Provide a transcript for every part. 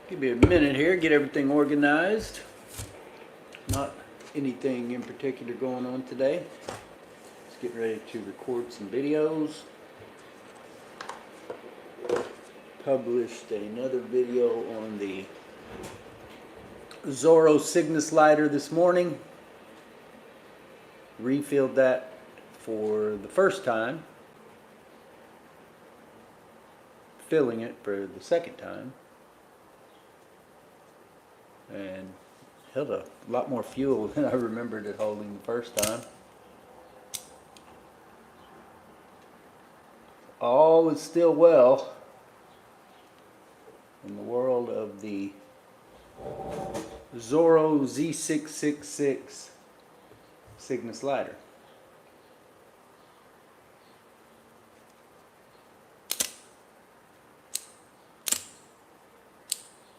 Give me a minute here, get everything organized. Not anything in particular going on today. Just getting ready to record some videos. Published another video on the Zorro Cygnus lighter this morning. Refilled that for the first time. Filling it for the second time. And held a lot more fuel than I remembered it holding the first time. All is still well in the world of the Zorro Z666 Cygnus lighter.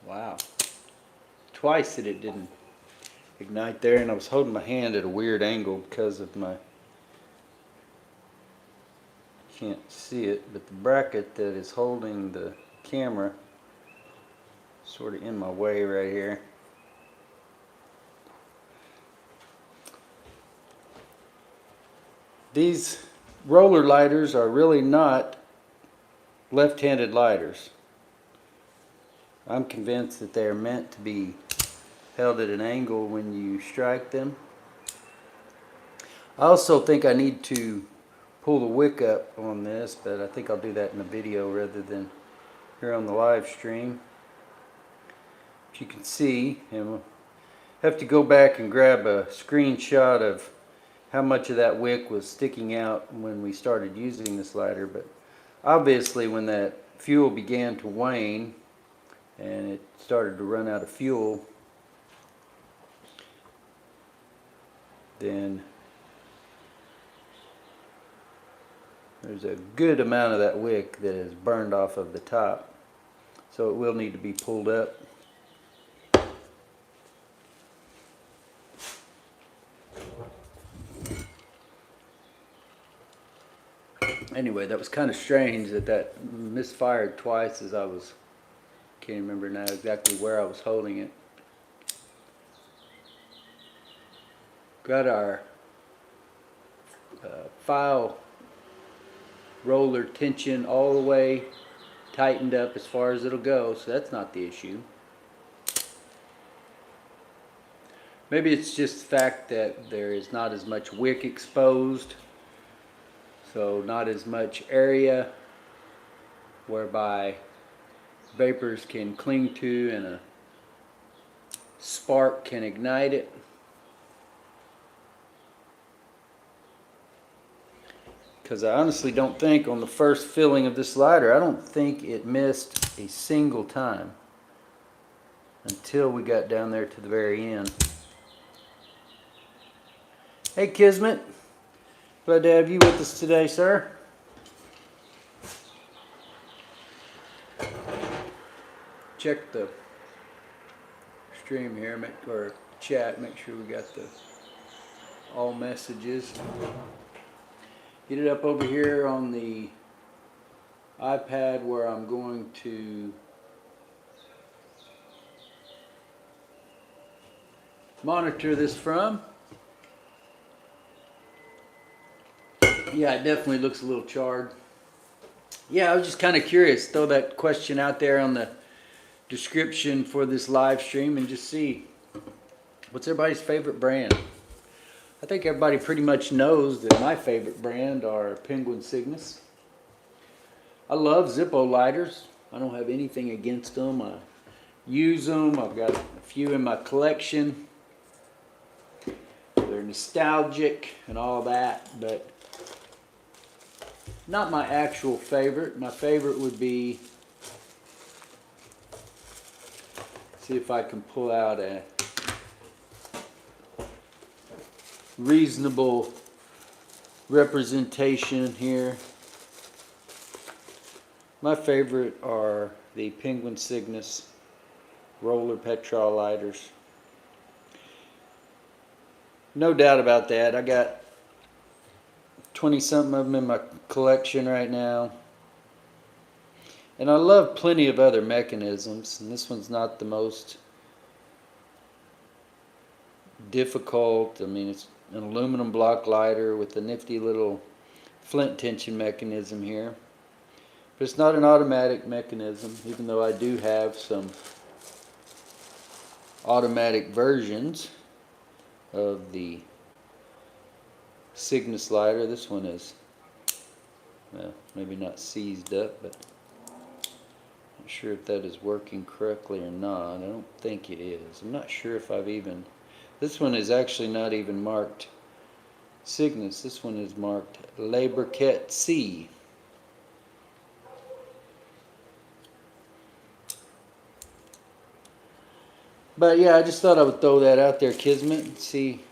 Wow. Twice that it didn't ignite there, and I was holding my hand at a weird angle because of my, can't see it, but the bracket that is holding the camera sort of in my way right here. These roller lighters are really not left-handed lighters. I'm convinced that they are meant to be held at an angle when you strike them. I also think I need to pull the wick up on this, but I think I'll do that in a video rather than here on the live stream. If you can see, and we'll have to go back and grab a screenshot of how much of that wick was sticking out when we started using this lighter, but obviously when that fuel began to wane and it started to run out of fuel, then there's a good amount of that wick that is burned off of the top, so it will need to be pulled up. Anyway, that was kind of strange that misfired twice as I was, can't remember now exactly where I was holding it. Got our file roller tension all the way tightened up as far as it'll go, so that's not the issue. Maybe it's just the fact that there is not as much wick exposed, so not as much area whereby vapors can cling to and a spark can ignite it. Because I honestly don't think on the first filling of this lighter, I don't think it missed a single time until we got down there to the very end. Hey Kismet, glad to have you with us today, sir. Check the stream here, or chat, make sure we got the all messages. Get it up over here on the iPad where I'm going to monitor this from. Yeah, it definitely looks a little charred. Yeah, I was just kind of curious. Throw that question out there on the description for this live stream and just see what's everybody's favorite brand. I think everybody pretty much knows that my favorite brand are Penguin Cygnus. I love Zippo lighters. I don't have anything against them. I use them. I've got a few in my collection. They're nostalgic and all that, but not my actual favorite. My favorite would be, see if I can pull out a reasonable representation here. My favorite are the Penguin Cygnus roller Petrol lighters. No doubt about that. I got 20 something of them in my collection right now. And I love plenty of other mechanisms, and this one's not the most difficult. I mean, it's an aluminum block lighter with a nifty little flint tension mechanism here. But it's not an automatic mechanism, even though I do have some automatic versions of the Cygnus lighter. This one is, well, maybe not seized up, but not sure if that is working correctly or not. I don't think it is. I'm not sure if I've even, this one is actually not even marked Cygnus. This one is marked Le Briquette C. But yeah, I just thought I would throw that out there, Kismet. See,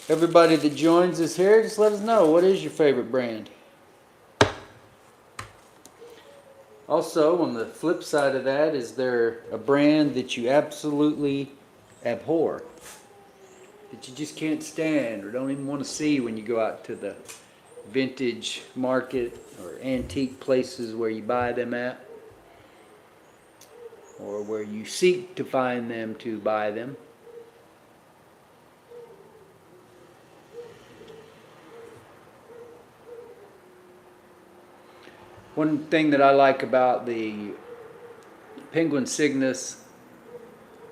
everybody that joins us here, just let us know, what is your favorite brand? Also, on the flip side of that, is there a brand that you absolutely abhor, that you just can't stand or don't even want to see when you go out to the vintage market or antique places where you buy them at, or where you seek to find them to buy them? One thing that I like about the Penguin Cygnus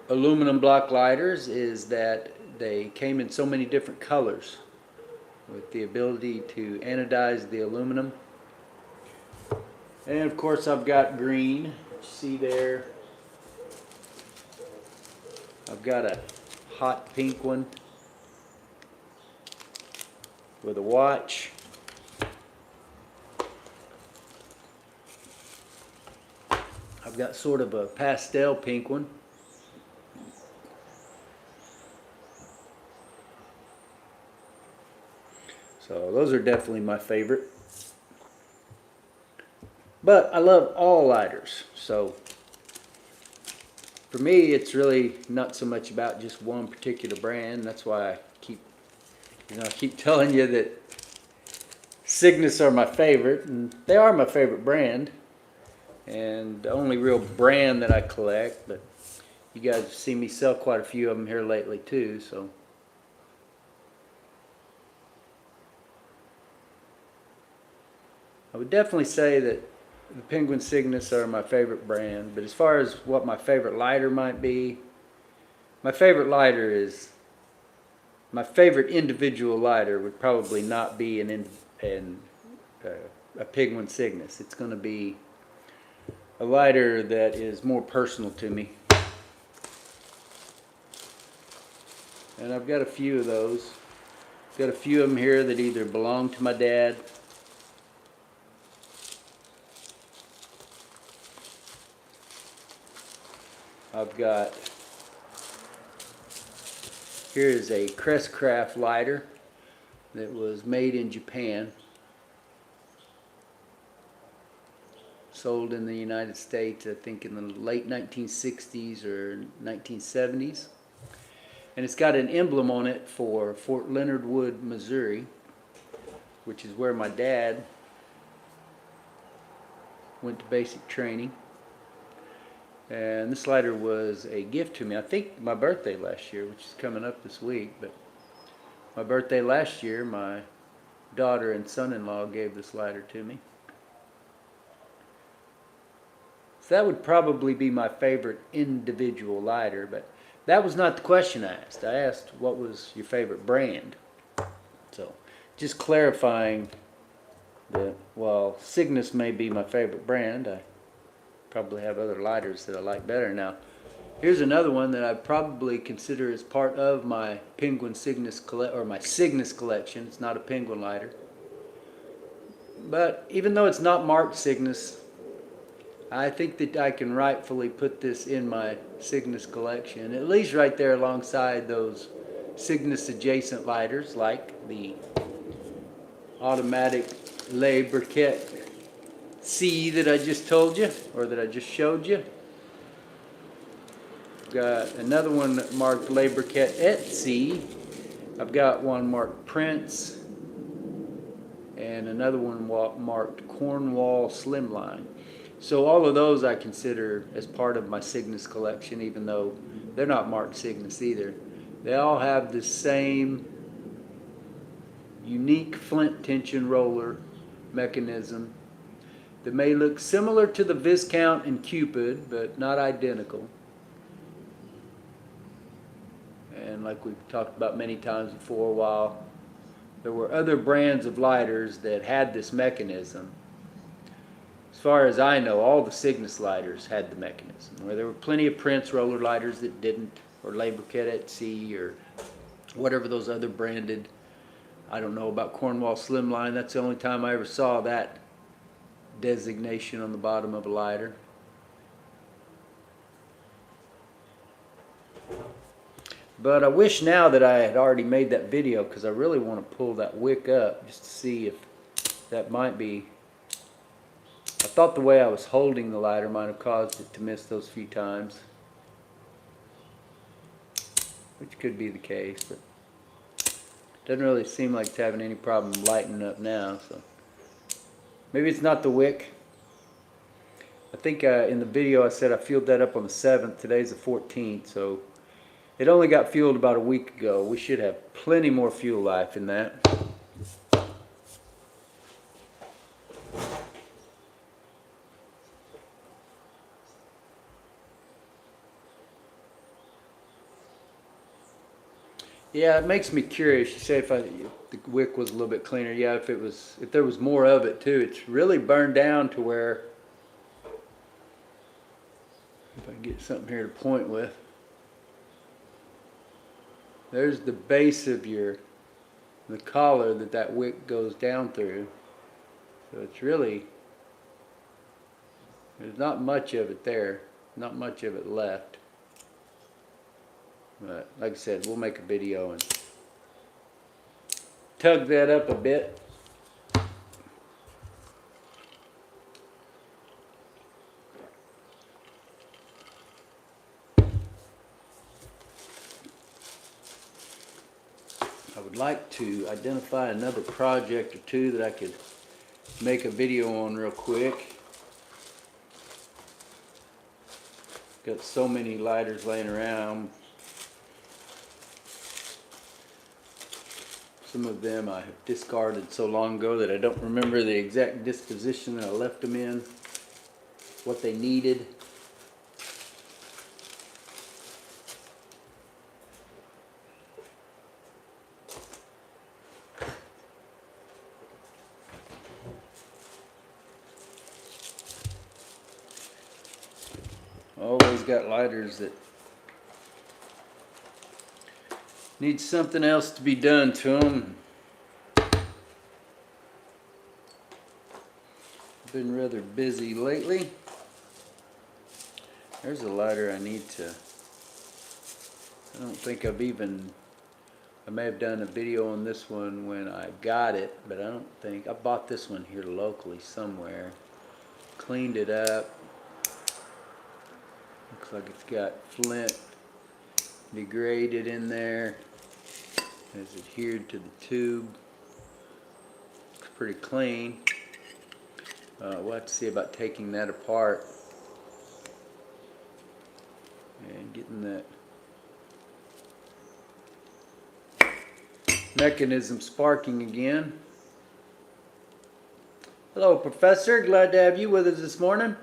aluminum block lighters is that they came in so many different colors, with the ability to anodize the aluminum. And of course I've got green, you see there. I've got a hot pink one with a watch. I've got sort of a pastel pink one. So those are definitely my favorite. But I love all lighters. So for me, it's really not so much about just one particular brand. That's why I keep telling you that Cygnus are my favorite, and they are my favorite brand, and the only real brand that I collect. But you guys have seen me sell quite a few of them here lately too, so. I would definitely say that the Penguin Cygnus are my favorite brand, but as far as what my favorite lighter might be, my favorite individual lighter would probably not be a Penguin Cygnus. It's going to be a lighter that is more personal to me. And I've got a few of those. I've got a few of them here that either belong to my dad, I've got, here is a Crestcraft lighter that was made in Japan, sold in the United States, I think in the late 1960s or 1970s. And it's got an emblem on it for Fort Leonard Wood, Missouri, which is where my dad went to basic training. And this lighter was a gift to me, I think my birthday last year, which is coming up this week. But my birthday last year, my daughter and son-in-law gave this lighter to me. So that would probably be my favorite individual lighter, but that was not the question I asked. I asked, what was your favorite brand? So just clarifying that while Cygnus may be my favorite brand, I probably have other lighters that I like better. Now, here's another one that I probably consider as part of my Penguin Cygnus or my Cygnus collection. It's not a Penguin lighter, but even though it's not marked Cygnus, I think that I can rightfully put this in my Cygnus collection, at least right there alongside those Cygnus adjacent lighters like the automatic Le Briquette C that I just told you, or that I just showed you. I've got another one marked Le Briquette Et C. I've got one marked Prince, and another one marked Cornwall Slimline. So all of those I consider as part of my Cygnus collection, even though they're not marked Cygnus either. They all have the same unique flint tension roller mechanism that may look similar to the Viscount and Cupid, but not identical. And like we've talked about many times before, while there were other brands of lighters that had this mechanism, as far as I know, all the Cygnus lighters had the mechanism. Where there were plenty of Prince roller lighters that didn't, or Le Briquette at Sea, or whatever those other branded. I don't know about Cornwall Slimline. That's the only time I ever saw that designation on the bottom of a lighter. But I wish now that I had already made that video, because I really want to pull that wick up just to see if that might be. I thought the way I was holding the lighter might have caused it to miss those few times, which could be the case, but it doesn't really seem like it's having any problem lighting up now. So maybe it's not the wick. I think in the video I said I fueled that up on the 7th. Today's the 14th, so it only got fueled about a week ago. We should have plenty more fuel life in that. Yeah, it makes me curious. You say if the wick was a little bit cleaner. Yeah, if there was more of it too. It's really burned down to where, if I can get something here to point with, there's the base of the collar that wick goes down through. So it's really, there's not much of it there, not much of it left. But like I said, we'll make a video and tug that up a bit. I would like to identify another project or two that I could make a video on real quick. Got so many lighters laying around. Some of them I have discarded so long ago that I don't remember the exact disposition that I left them in, what they needed. Always got lighters that need something else to be done to them. Been rather busy lately. There's a lighter I need to, I don't think I may have done a video on this one when I got it, but I don't think, I bought this one here locally somewhere. Cleaned it up. Looks like it's got flint degraded in there. Has adhered to the tube. Looks pretty clean. We'll have to see about taking that apart and getting that mechanism sparking again. Hello, Professor. Glad to have you with us this morning.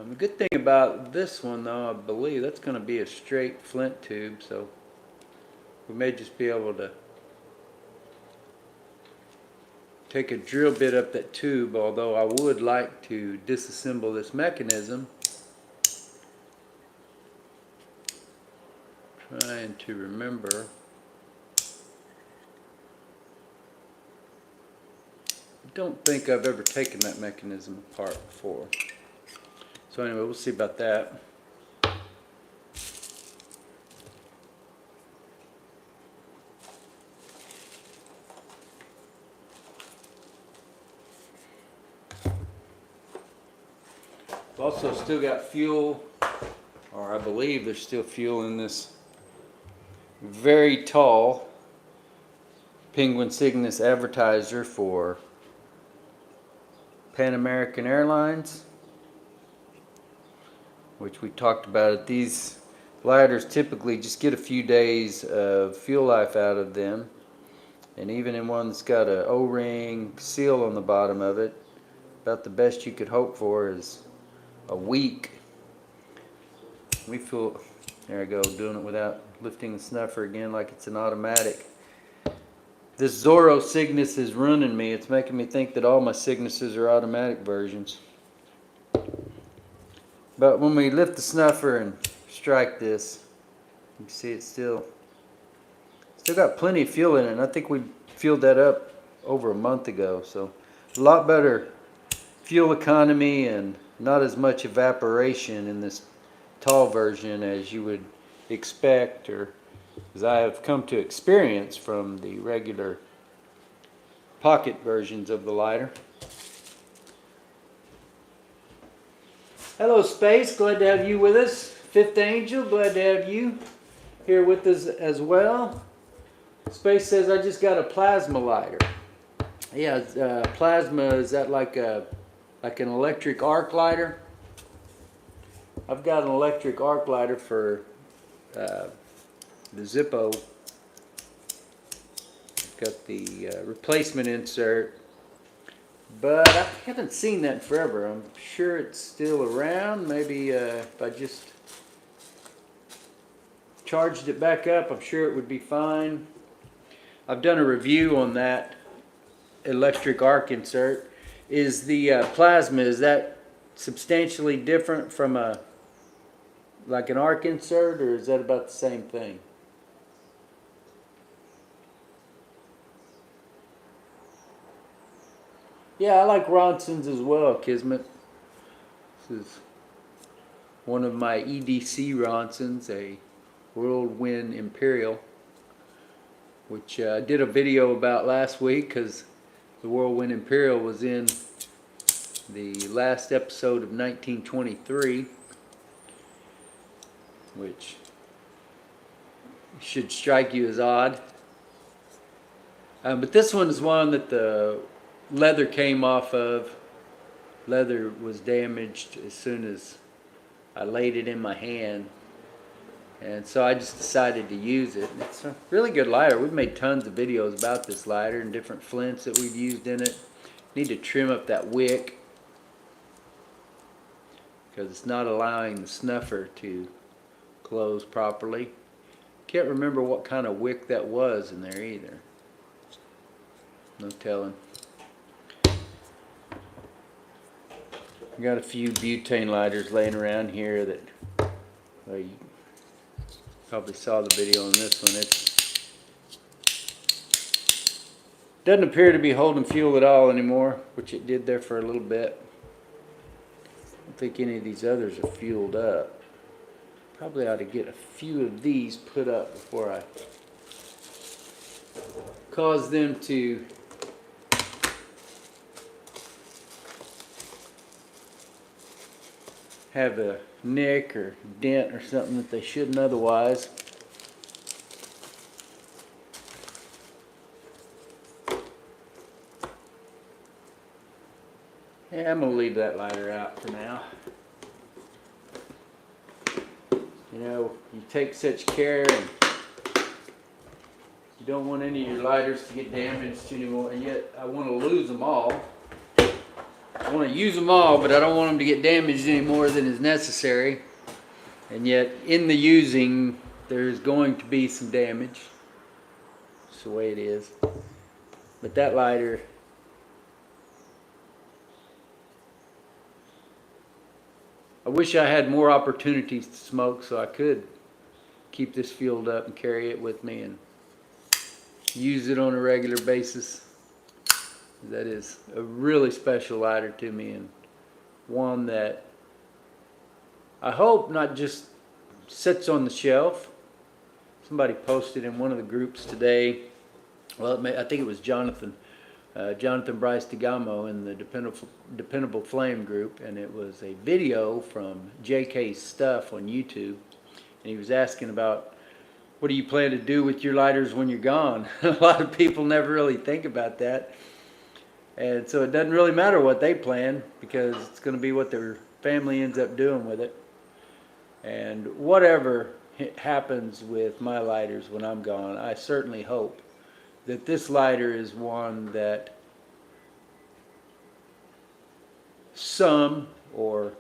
The good thing about this one, though, I believe that's going to be a straight flint tube, so we may just be able to take a drill bit up that tube, although I would like to disassemble this mechanism. Trying to remember. I don't think I've ever taken that mechanism apart before. So anyway, we'll see about that. I've also still got fuel, or I believe there's still fuel in this very tall Penguin Cygnus advertiser for Pan American Airlines, which we talked about it. These lighters typically just get a few days of fuel life out of them, and even in one that's got an O-ring seal on the bottom of it, about the best you could hope for is a week. We feel, there I go, doing it without lifting the snuffer again like it's an automatic. This Zorro Cygnus is running me. It's making me think that all my Cygnuses are automatic versions. But when we lift the snuffer and strike this, you can see it's still got plenty of fuel in it. And I think we filled that up over a month ago. So a lot better fuel economy and not as much evaporation in this tall version as you would expect, or as I have come to experience from the regular pocket versions of the lighter. Hello Space, glad to have you with us. Fifth Angel, glad to have you here with us as well. Space says, I just got a plasma lighter. Yeah, plasma, is that like an electric arc lighter? I've got an electric arc lighter for the Zippo. Got the replacement insert, but I haven't seen that in forever. I'm sure it's still around. Maybe if I just charged it back up, I'm sure it would be fine. I've done a review on that electric arc insert. Is the plasma, is that substantially different from like an arc insert, or is that about the same thing? Yeah, I like Ronsons as well, Kismet. This is one of my EDC Ronsons, a Whirlwind Imperial, which I did a video about last week because the Whirlwind Imperial was in the last episode of 1923, which should strike you as odd. But this one is one that the leather came off of. Leather was damaged as soon as I laid it in my hand, and so I just decided to use it. It's a really good lighter. We've made tons of videos about this lighter and different flints that we've used in it. Need to trim up that wick because it's not allowing the snuffer to close properly. Can't remember what kind of wick that was in there either. No telling. Got a few butane lighters laying around here that you probably saw the video on this one. It doesn't appear to be holding fuel at all anymore, which it did there for a little bit. I don't think any of these others are fueled up. Probably ought to get a few of these put up before I cause them to have a nick or dent or something that they shouldn't otherwise. Yeah, I'm going to leave that lighter out for now. You know, you take such care, and you don't want any of your lighters to get damaged anymore, and yet I want to lose them all. I want to use them all, but I don't want them to get damaged any more than is necessary. And yet, in the using, there's going to be some damage. It's the way it is. But that lighter, I wish I had more opportunities to smoke so I could keep this fueled up and carry it with me and use it on a regular basis. That is a really special lighter to me, and one that I hope not just sits on the shelf. Somebody posted in one of the groups today, well, I think it was Jonathan Bryce DeGamo in the Dependable Flame group, and it was a video from JK's stuff on YouTube, and he was asking about what do you plan to do with your lighters when you're gone? A lot of people never really think about that. And so it doesn't really matter what they plan, because it's going to be what their family ends up doing with it. And whatever happens with my lighters when I'm gone, I certainly hope that this lighter is one that some, or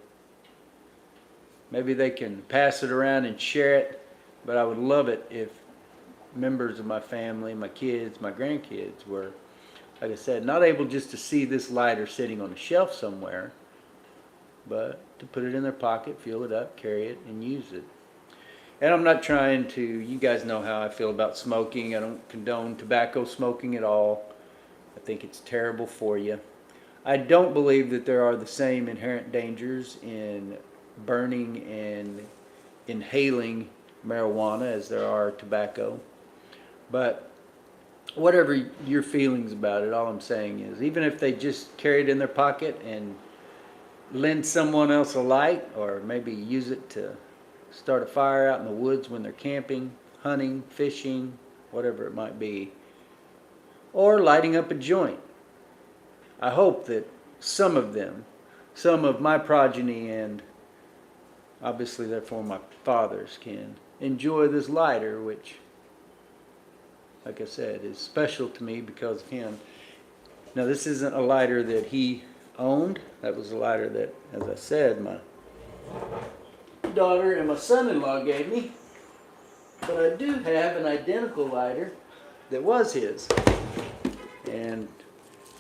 maybe they can pass it around and share it, but I would love it if members of my family, my kids, my grandkids were, like I said, not able just to see this lighter sitting on a shelf somewhere, but to put it in their pocket, fuel it up, carry it, and use it. And I'm not trying to, you guys know how I feel about smoking. I don't condone tobacco smoking at all. I think it's terrible for you. I don't believe that there are the same inherent dangers in burning and inhaling marijuana as there are tobacco. But whatever your feelings about it, all I'm saying is, even if they just carry it in their pocket and lend someone else a light, or maybe use it to start a fire out in the woods when they're camping, hunting, fishing, whatever it might be, or lighting up a joint, I hope that some of them, some of my progeny, and obviously therefore my fathers, can enjoy this lighter, which, like I said, is special to me because of him. Now, this isn't a lighter that he owned. That was a lighter that, as I said, my daughter and my son-in-law gave me. But I do have an identical lighter that was his. And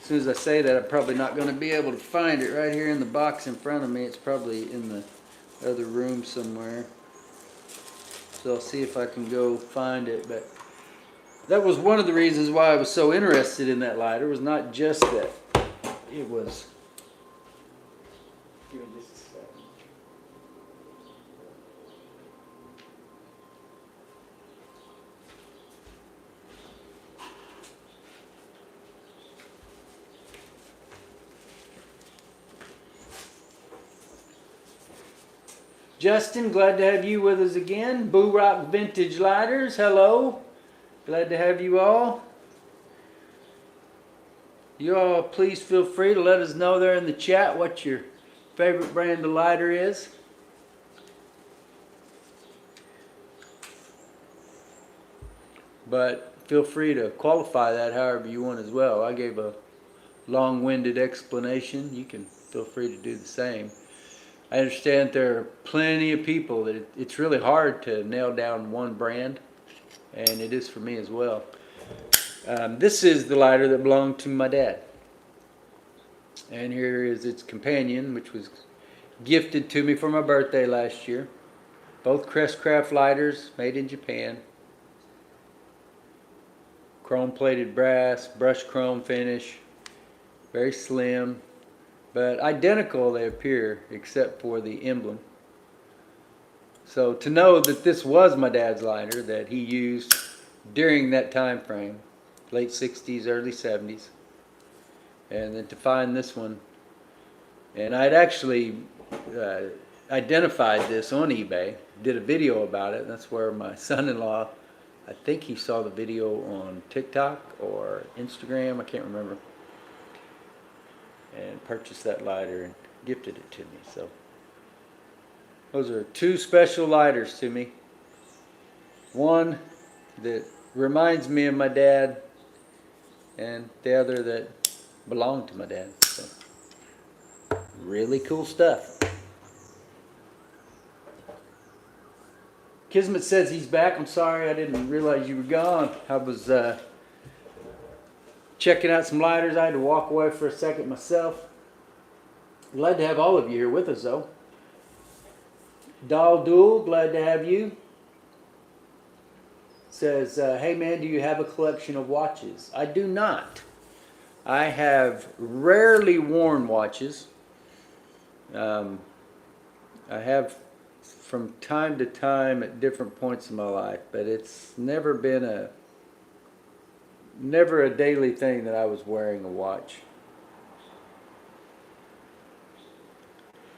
as soon as I say that, I'm probably not going to be able to find it right here in the box in front of me. It's probably in the other room somewhere. So I'll see if I can go find it. But that was one of the reasons why I was so interested in that lighter. It was not just that it was... Give me just a second. Justin, glad to have you with us again. Boo Rock Vintage Lighters, hello. Glad to have you all. You all please feel free to let us know there in the chat what your favorite brand of lighter is. But feel free to qualify that however you want as well. I gave a long-winded explanation. You can feel free to do the same. I understand there are plenty of people that it's really hard to nail down one brand, and it is for me as well. This is the lighter that belonged to my dad. And here is its companion, which was gifted to me for my birthday last year. Both Crestcraft lighters, made in Japan. Chrome-plated brass, brushed chrome finish, very slim, but identical they appear, except for the emblem. So to know that this was my dad's lighter that he used during that time frame, late 60s, early 70s, and then to find this one, and I'd actually identified this on eBay, did a video about it, and that's where my son-in-law, I think he saw the video on TikTok or Instagram, I can't remember, and purchased that lighter and gifted it to me. So those are two special lighters to me. One that reminds me of my dad, and the other that belonged to my dad. So really cool stuff. Kismet says he's back. I'm sorry, I didn't realize you were gone. I was checking out some lighters. I had to walk away for a second myself. Glad to have all of you here with us, though. Doll Duel, glad to have you. Says, hey man, do you have a collection of watches? I do not. I have rarely worn watches. I have from time to time at different points in my life, but it's never been a daily thing that I was wearing a watch.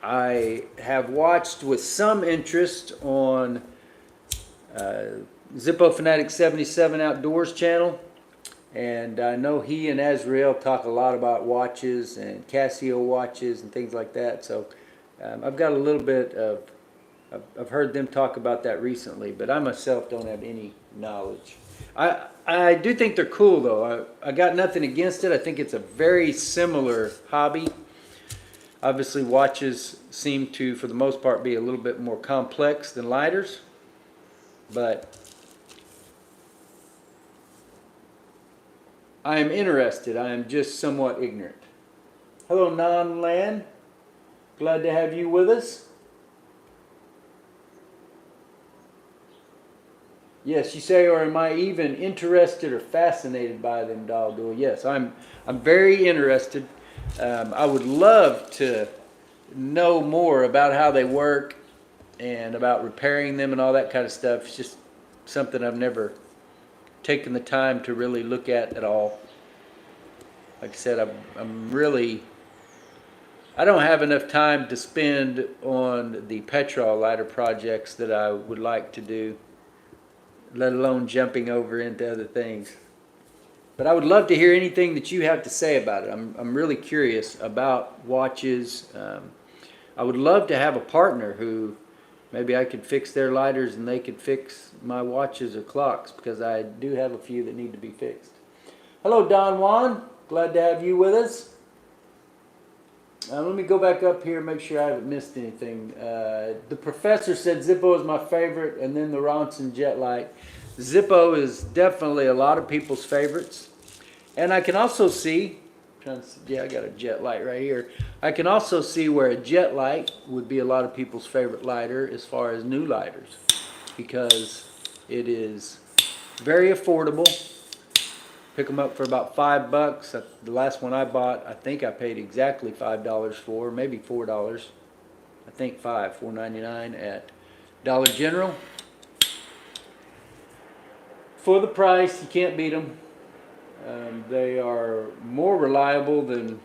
I have watched with some interest on Zippo Fanatic 77 Outdoors channel. And I know he and Azrael talk a lot about watches and Casio watches and things like that. So I've got a little bit of, I've heard them talk about that recently, but I myself don't have any knowledge. I do think they're cool though. I got nothing against it. I think it's a very similar hobby. Obviously watches seem to, for the most part, be a little bit more complex than lighters, but I am interested. I am just somewhat ignorant. Hello, Non-Land. Glad to have you with us. Yes, you say, or am I even interested or fascinated by them, Doggo? Yes, I'm very interested. I would love to know more about how they work and about repairing them and all that kind of stuff. It's just something I've never taken the time to really look at all. Like I said, I don't have enough time to spend on the Petrol lighter projects that I would like to do, let alone jumping over into other things. But I would love to hear anything that you have to say about it. I'm really curious about watches. I would love to have a partner who maybe I could fix their lighters and they could fix my watches or clocks, because I do have a few that need to be fixed. Hello, Don Juan. Glad to have you with us. Let me go back up here and make sure I haven't missed anything. The professor said Zippo is my favorite, and then the Ronson Jet Light. Zippo is definitely a lot of people's favorites. And I can also see, yeah, I got a Jet Light right here. I can also see where a Jet Light would be a lot of people's favorite lighter as far as new lighters, because it is very affordable. Pick them up for about $5. The last one I bought, I think I paid exactly $5 for, maybe $4. I think $4.99 at Dollar General. For the price, you can't beat them. They are more reliable than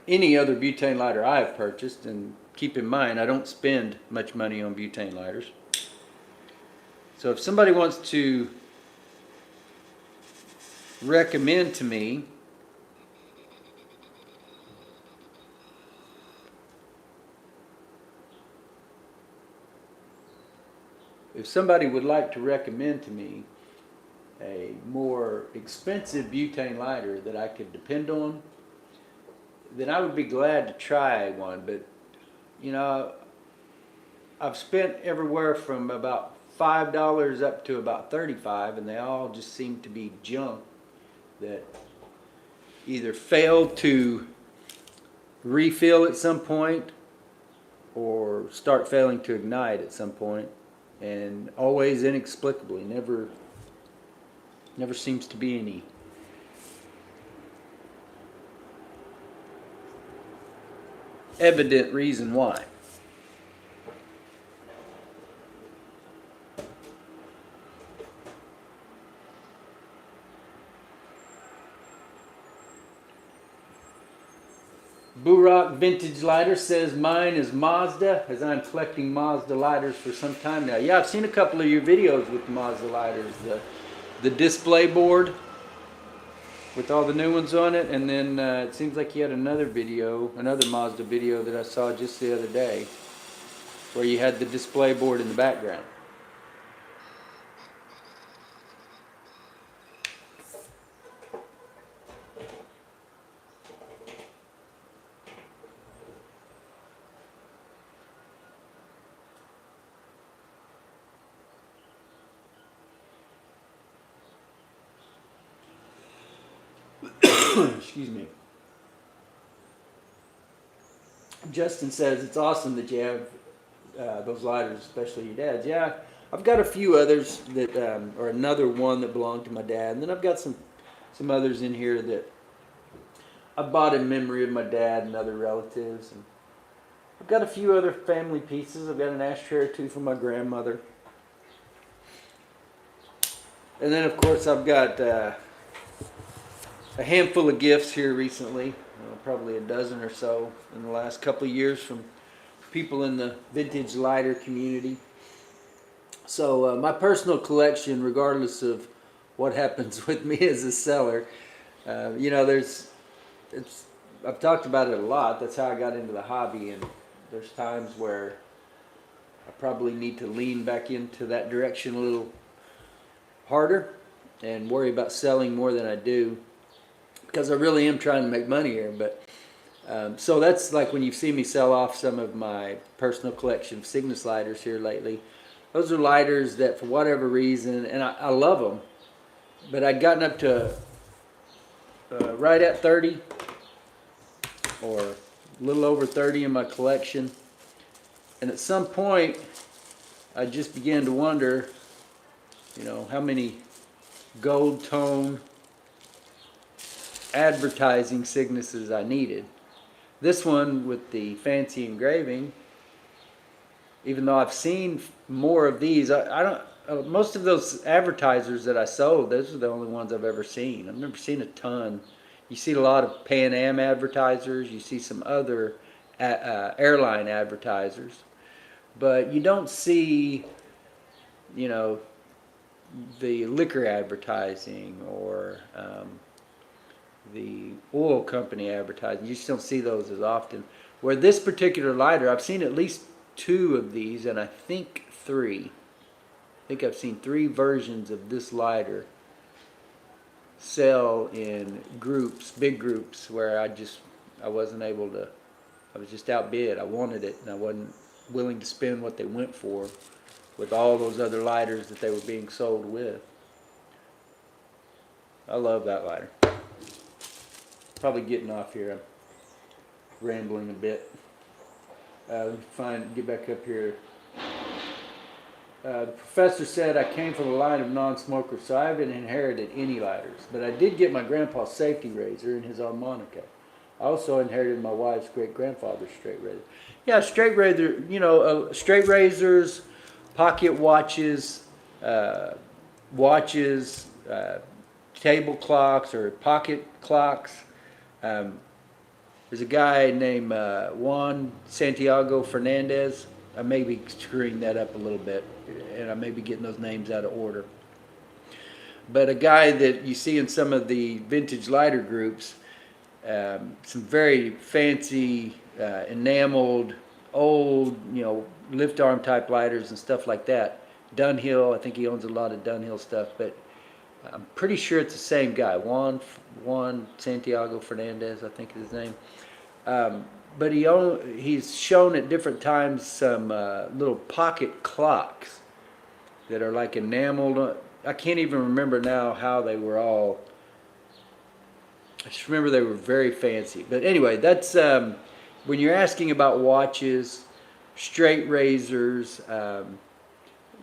any other butane lighter I have purchased. And keep in mind, I don't spend much money on butane lighters. So if somebody wants to recommend to me if somebody would like to recommend to me a more expensive butane lighter that I could depend on, then I would be glad to try one. But you know, I've spent everywhere from about $5 up to about $35, and they all just seem to be junk that either failed to refill at some point or start failing to ignite at some point, and always inexplicably, never seems to be any evident reason why. Burok Vintage Lighter says mine is Mazda, as I'm collecting Mazda lighters for some time now. Yeah, I've seen a couple of your videos with the Mazda lighters. The display board with all the new ones on it, and then it seems like you had another Mazda video that I saw just the other day where you had the display board in the background. Excuse me. Justin says it's awesome that you have those lighters, especially your dad's. Yeah, I've got a few others that, or another one that belonged to my dad, and then I've got some others in here that I bought in memory of my dad and other relatives. And I've got a few other family pieces. I've got an ashtray or two from my grandmother, and then of course I've got a handful of gifts here recently, probably a dozen or so in the last couple of years from people in the vintage lighter community. So my personal collection, regardless of what happens with me as a seller, you know, I've talked about it a lot. That's how I got into the hobby, and there's times where I probably need to lean back into that direction a little harder and worry about selling more than I do, because I really am trying to make money here. But so that's like when you've seen me sell off some of my personal collection of Cygnus lighters here lately. Those are lighters that, for whatever reason, and I love them, but I'd gotten up to right at 30 or a little over 30 in my collection. And at some point, I just began to wonder, you know, how many gold tone advertising Cygnuses I needed. This one with the fancy engraving, even though I've seen more of these, I don't, most of those advertisers that I sold, those are the only ones I've ever seen. I've never seen a ton. You see a lot of Pan Am advertisers, you see some other airline advertisers, but you don't see, you know, the liquor advertising or the oil company advertising. You just don't see those as often. Where this particular lighter, I've seen at least 2 of these, and I think 3. I think I've seen 3 versions of this lighter sell in groups, big groups, where I wasn't able to, I was just outbid. I wanted it, and I wasn't willing to spend what they went for with all those other lighters that they were being sold with. I love that lighter. Probably getting off here. I'm rambling a bit. Get back up here. The professor said I came from a line of non-smokers, so I haven't inherited any lighters. But I did get my grandpa's safety razor and his harmonica. I also inherited my wife's great-grandfather's straight razor. Yeah, straight razor, you know, straight razors, pocket watches, table clocks or pocket clocks. There's a guy named Juan Santiago Fernandez. I may be screwing that up a little bit, and I may be getting those names out of order. But a guy that you see in some of the vintage lighter groups, some very fancy, enameled, old, you know, lift arm type lighters and stuff like that. Dunhill, I think he owns a lot of Dunhill stuff, but I'm pretty sure it's the same guy, Juan Santiago Fernandez, I think is his name. But he's shown at different times some little pocket clocks that are like enameled. I can't even remember now how they were all. I just remember they were very fancy. But anyway, that's when you're asking about watches, straight razors,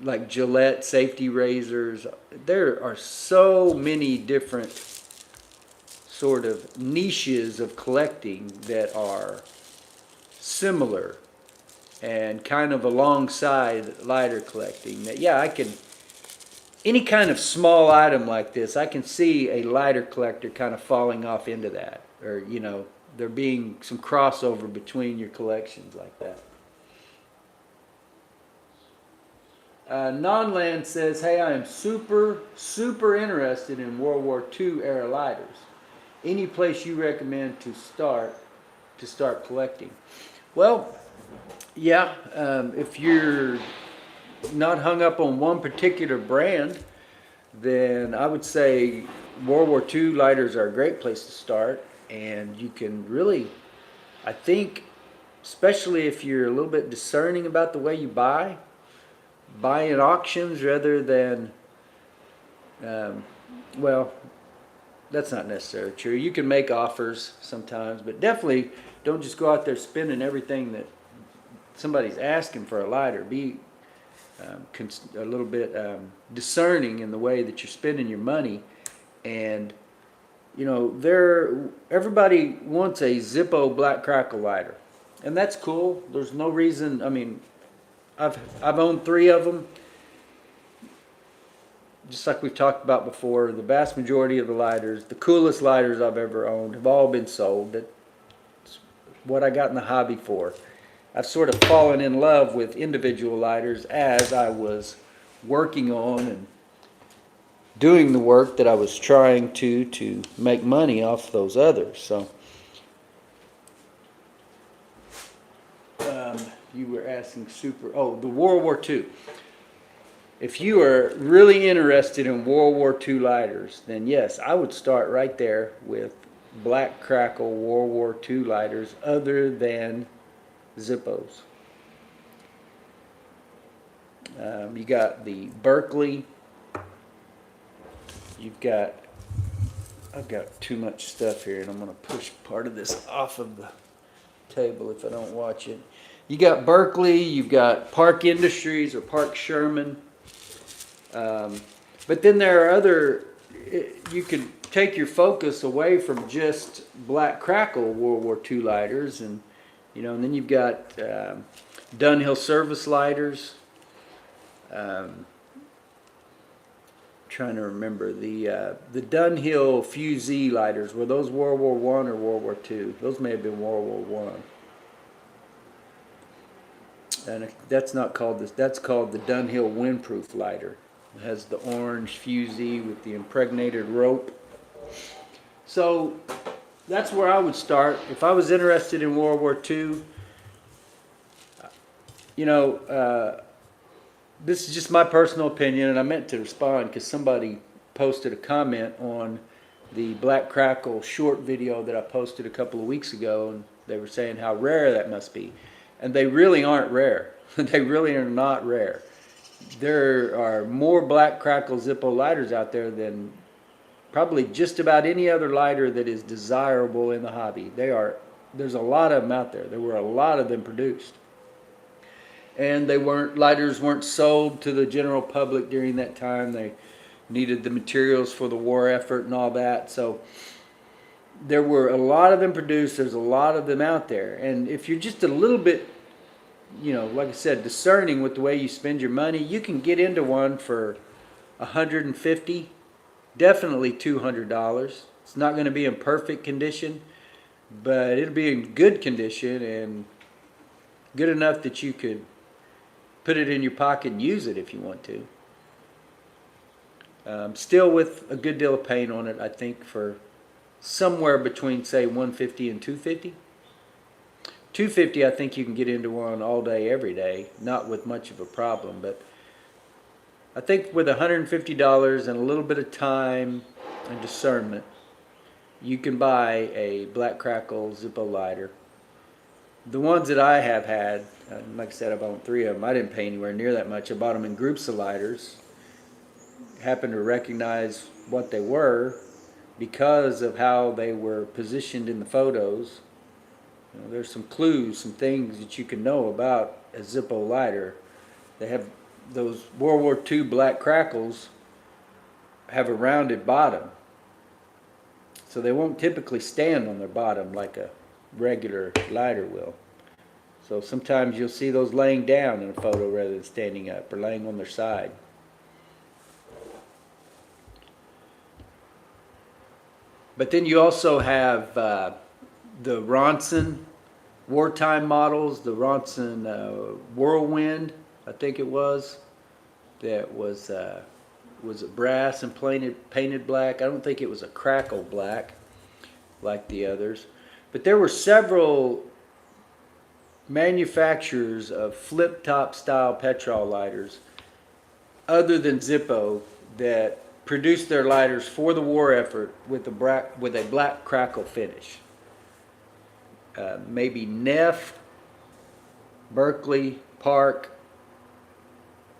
like Gillette safety razors. There are so many different sort of niches of collecting that are similar and kind of alongside lighter collecting, that yeah, I can, any kind of small item like this, I can see a lighter collector kind of falling off into that, or you know, there being some crossover between your collections like that. Nonland says, hey, I am super interested in World War II era lighters. Any place you recommend to start collecting? Well, yeah, if you're not hung up on one particular brand, then I would say World War II lighters are a great place to start. And you can really, I think, especially if you're a little bit discerning about the way you buy in auctions rather than, well, that's not necessarily true. You can make offers sometimes, but definitely don't just go out there spending everything that somebody's asking for a lighter. Be a little bit discerning in the way that you're spending your money. And you know, everybody wants a Zippo Black Crackle lighter, and that's cool. There's no reason. I mean, I've owned 3 of them. Just like we've talked about before, the vast majority of the lighters, the coolest lighters I've ever owned, have all been sold. That's what I got in the hobby for. I've sort of fallen in love with individual lighters as I was working on and doing the work that I was trying to make money off those others. So you were asking the World War II. If you are really interested in World War II lighters, then yes, I would start right there with Black Crackle World War II lighters other than Zippos. You got the Berkeley. I've got too much stuff here, and I'm going to push part of this off of the table if I don't watch it. You got Berkeley, you've got Park Industries or Park Sherman. But then there are other, you can take your focus away from just Black Crackle World War II lighters, and and then you've got Dunhill service lighters. Trying to remember the Dunhill Fusee lighters. Were those World War I or World War II? Those may have been World War I. And that's not called this. That's called the Dunhill Windproof lighter. It has the orange Fusee with the impregnated rope. So that's where I would start if I was interested in World War II. This is just my personal opinion, and I meant to respond because somebody posted a comment on the Black Crackle short video that I posted a couple of weeks ago, and they were saying how rare that must be. And they really aren't rare. They really are not rare. There are more Black Crackle Zippo lighters out there than probably just about any other lighter that is desirable in the hobby. There's a lot of them out there. There were a lot of them produced. And lighters weren't sold to the general public during that time. They needed the materials for the war effort and all that. So there were a lot of them produced. There's a lot of them out there. And if you're just a little bit, like I said, discerning with the way you spend your money, you can get into one for $150, definitely $200. It's not going to be in perfect condition, but it'll be in good condition and good enough that you could put it in your pocket and use it if you want to. Still with a good deal of paint on it, I think, for somewhere between, say, $150 and $250. $250, I think you can get into one all day, every day, not with much of a problem. But I think with $150 and a little bit of time and discernment, you can buy a Black Crackle Zippo lighter. The ones that I have had, like I said, I've owned 3 of them. I didn't pay anywhere near that much. I bought them in groups of lighters. Happened to recognize what they were because of how they were positioned in the photos. There's some clues, some things that you can know about a Zippo lighter. They have those World War II Black Crackles have a rounded bottom. So they won't typically stand on their bottom like a regular lighter will. So sometimes you'll see those laying down in a photo rather than standing up or laying on their side. But then you also have the Ronson wartime models, the Ronson Whirlwind, I think it was, that was it brass and painted black? I don't think it was a crackle black like the others. But there were several manufacturers of flip-top style Petrol lighters other than Zippo that produced their lighters for the war effort with a black crackle finish. Maybe Neff, Berkeley, Park,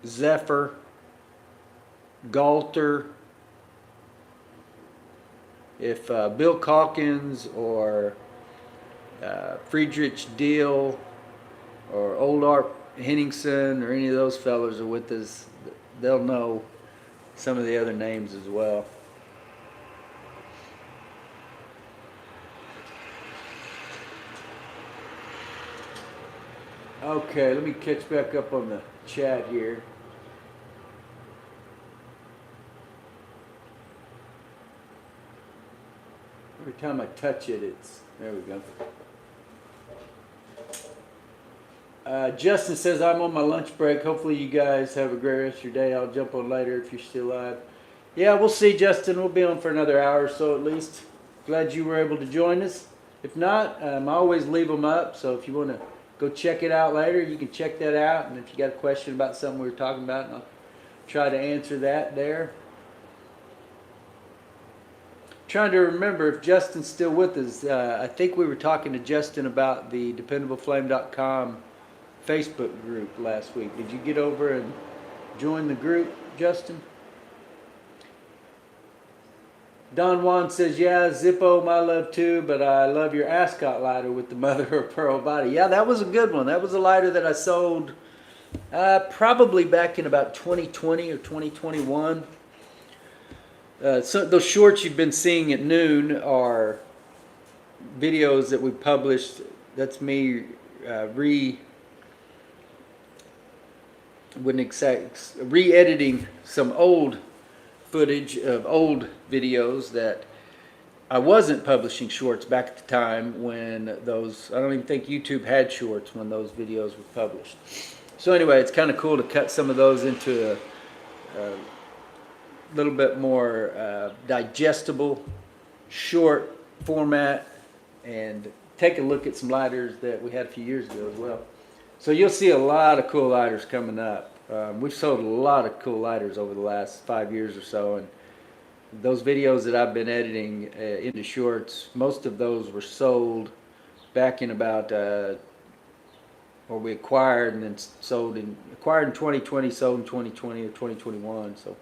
Zephyr, Galter. If Bill Calkins or Friedrich Deal or Old Art Henningsen or any of those fellas are with us, they'll know some of the other names as well. Okay, let me catch back up on the chat here. Every time I touch it, there we go. Justin says, I'm on my lunch break. Hopefully you guys have a great rest of your day. I'll jump on later if you're still live. Yeah, we'll see, Justin. We'll be on for another hour or so at least. Glad you were able to join us. If not, I always leave them up. So if you want to go check it out later, you can check that out. And if you got a question about something we were talking about, I'll try to answer that there. Trying to remember if Justin's still with us. I think we were talking to Justin about the DependableFlame.com Facebook group last week. Did you get over and join the group, Justin? Don Juan says, yeah, Zippo, my love too, but I love your ascot lighter with the mother of pearl body. Yeah, that was a good one. That was a lighter that I sold probably back in about 2020 or 2021. So those shorts you've been seeing at noon are videos that we published. That's me re-editing some old footage of old videos that I wasn't publishing shorts back at the time when those, I don't even think YouTube had shorts when those videos were published. So anyway, it's kind of cool to cut some of those into a little bit more digestible, short format, and take a look at some lighters that we had a few years ago as well. So you'll see a lot of cool lighters coming up. We've sold a lot of cool lighters over the last 5 years or so, and those videos that I've been editing into shorts, most of those were sold back in about, or we acquired and then acquired in 2020, sold in 2020 or 2021. So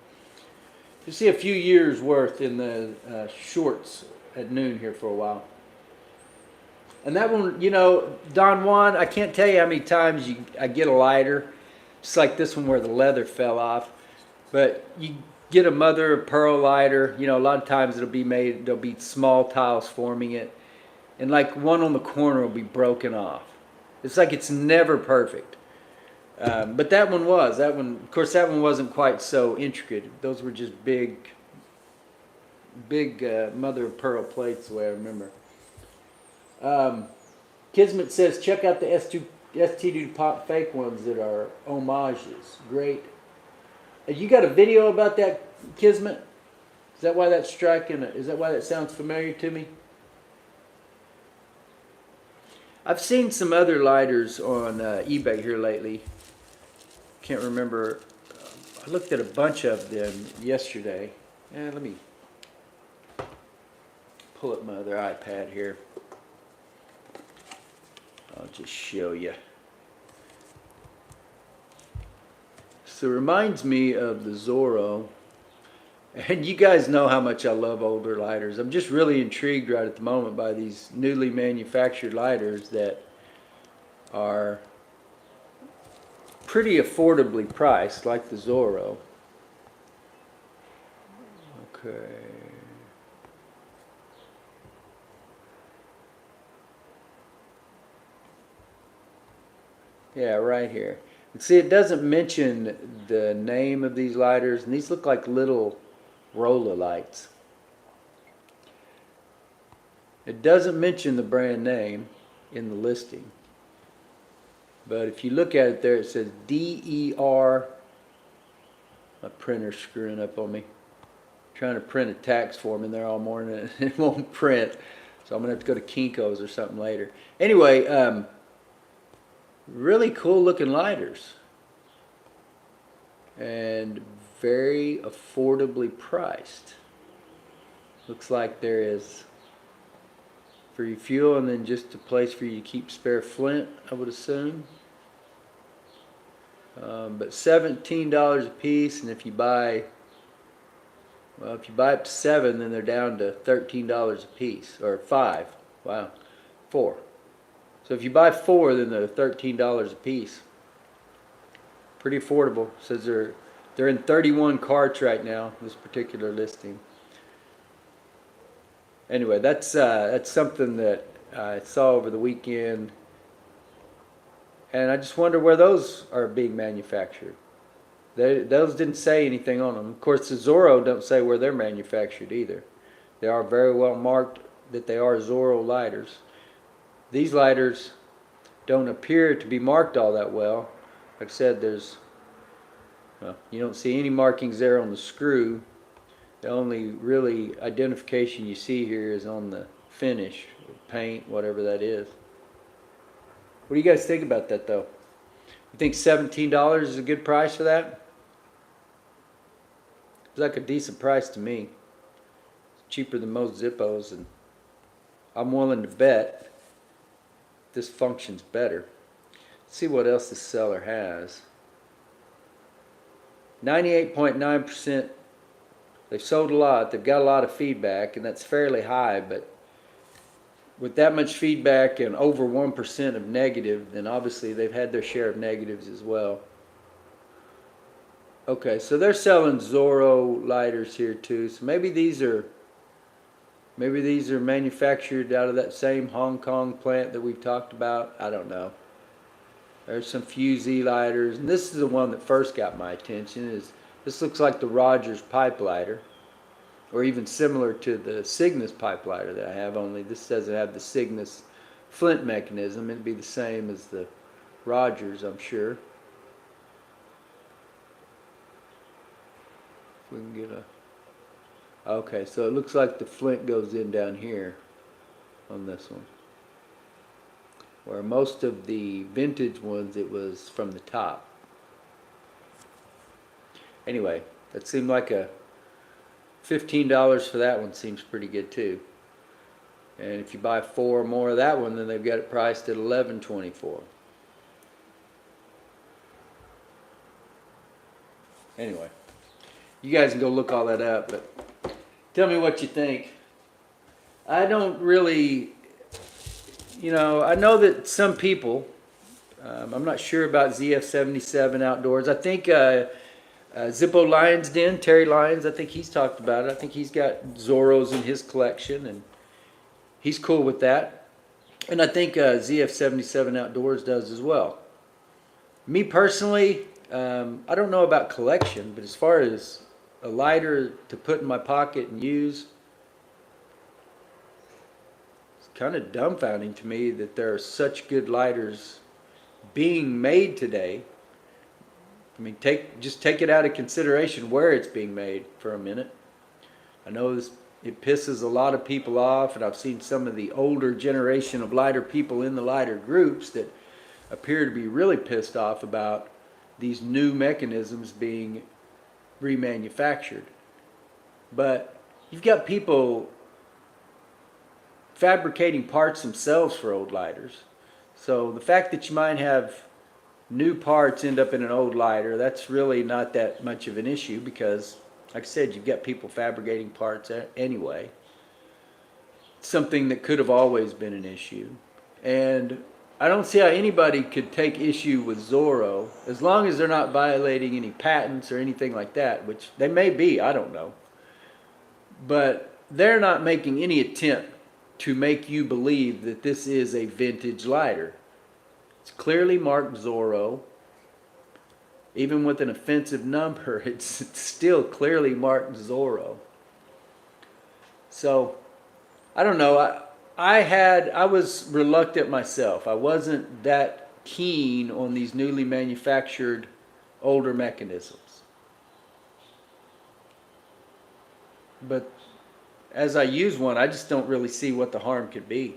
you see a few years worth in the shorts at noon here for a while. And that one, you know, Don Juan, I can't tell you how many times I get a lighter, just like this one where the leather fell off. But you get a mother of pearl lighter, you know, a lot of times there'll be small tiles forming it. And like one on the corner will be broken off. It's like it's never perfect. But that one was. Of course, that one wasn't quite so intricate. Those were just big mother of pearl plates, the way I remember. Kismet says, check out the ST Pop fake ones that are homages. Great. You got a video about that, Kismet? Is that why that's striking? Is that why that sounds familiar to me? I've seen some other lighters on eBay here lately. Can't remember. I looked at a bunch of them yesterday. Let me pull up my other iPad here. I'll just show you. So it reminds me of the Zorro. And you guys know how much I love older lighters. I'm just really intrigued right at the moment by these newly manufactured lighters that are pretty affordably priced, like the Zorro. Okay. Yeah, right here. And see, it doesn't mention the name of these lighters, and these look like little roller lights. It doesn't mention the brand name in the listing. But if you look at it there, it says DER. My printer's screwing up on me. I'm trying to print a tax form in there all morning and it won't print. So I'm going to have to go to Kinko's or something later. Anyway, really cool looking lighters. And very affordably priced. Looks like there is free fuel and then just a place for you to keep spare flint, I would assume. But $17 a piece, and if you buy up to 7, then they're down to $13 a piece, or 5. Wow, 4. So if you buy 4, then they're $13 a piece. Pretty affordable. It says they're in 31 carts right now, this particular listing. Anyway, that's something that I saw over the weekend, and I just wonder where those are being manufactured. Those didn't say anything on them. Of course, the Zorro don't say where they're manufactured either. They are very well marked that they are Zorro lighters. These lighters don't appear to be marked all that well. Like I said, you don't see any markings there on the screw. The only really identification you see here is on the finish, paint, whatever that is. What do you guys think about that though? You think $17 is a good price for that? It's like a decent price to me. It's cheaper than most Zippos, and I'm willing to bet this functions better. Let's see what else this seller has. 98.9%. They've sold a lot. They've got a lot of feedback, and that's fairly high, but with that much feedback and over 1% of negative, then obviously they've had their share of negatives as well. Okay, so they're selling Zorro lighters here too. So maybe these are manufactured out of that same Hong Kong plant that we've talked about. I don't know. There's some Fusey lighters, and this is the one that first got my attention. This looks like the Rogers pipe lighter, or even similar to the Cygnus pipe lighter that I have, only this doesn't have the Cygnus flint mechanism. It'd be the same as the Rogers, I'm sure. If we can get a... Okay, so it looks like the flint goes in down here on this one. Where most of the vintage ones, it was from the top. Anyway, that seemed like a $15 for that one seems pretty good too. And if you buy 4 or more of that one, then they've got it priced at $11.24. Anyway, you guys can go look all that up, but tell me what you think. I don't really, I know that some people, I'm not sure about ZF77 Outdoors. I think Zippo Lion's Den, Terry Lyons, I think he's talked about it. I think he's got Zorros in his collection, and he's cool with that. And I think ZF77 Outdoors does as well. Me personally, I don't know about collection, but as far as a lighter to put in my pocket and use, it's kind of dumbfounding to me that there are such good lighters being made today. I mean, just take it out of consideration where it's being made for a minute. I know it pisses a lot of people off, and I've seen some of the older generation of lighter people in the lighter groups that appear to be really pissed off about these new mechanisms being remanufactured. But you've got people fabricating parts themselves for old lighters. So the fact that you might have new parts end up in an old lighter, that's really not that much of an issue, because like I said, you've got people fabricating parts anyway. Something that could have always been an issue. And I don't see how anybody could take issue with Zorro, as long as they're not violating any patents or anything like that, which they may be, I don't know. But they're not making any attempt to make you believe that this is a vintage lighter. It's clearly marked Zorro. Even with an offensive number, it's still clearly marked Zorro. So, I don't know. I was reluctant myself. I wasn't that keen on these newly manufactured older mechanisms. But as I use one, I just don't really see what the harm could be.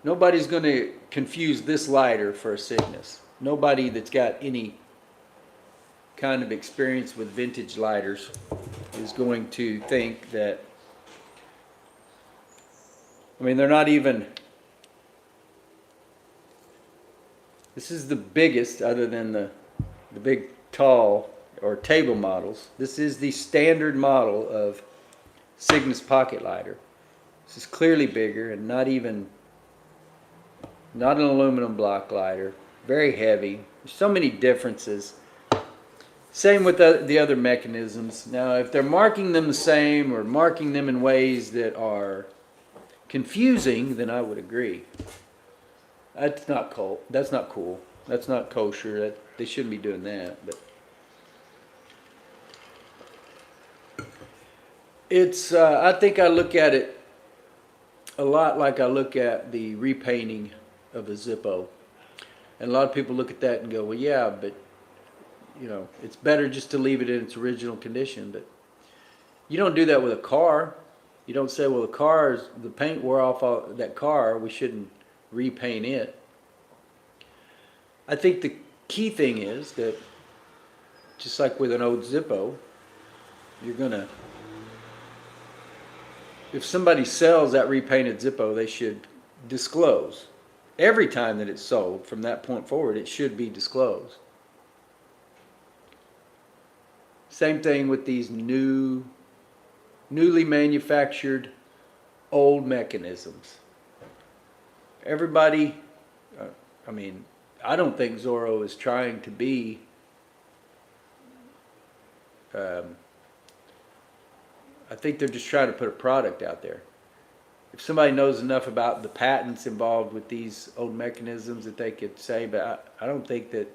Nobody's going to confuse this lighter for a Cygnus. Nobody that's got any kind of experience with vintage lighters is going to think that, I mean, they're not even, this is the biggest other than the big tall or table models. This is the standard model of Cygnus pocket lighter. This is clearly bigger and not an aluminum block lighter. Very heavy. There's so many differences. Same with the other mechanisms. Now, if they're marking them the same or marking them in ways that are confusing, then I would agree. That's not cool. That's not cool. That's not kosher. They shouldn't be doing that. But it's. I think I look at it a lot like I look at the repainting of a Zippo. And a lot of people look at that and go, well, yeah, but, you know, it's better just to leave it in its original condition. But you don't do that with a car. You don't say, well, the paint wore off that car, we shouldn't repaint it. I think the key thing is that, just like with an old Zippo, you're gonna, if somebody sells that repainted Zippo, they should disclose. Every time that it's sold, from that point forward, it should be disclosed. Same thing with these newly manufactured old mechanisms. Everybody, I mean, I don't think Zorro is trying to be I think they're just trying to put a product out there. If somebody knows enough about the patents involved with these old mechanisms that they could say, but I don't think that,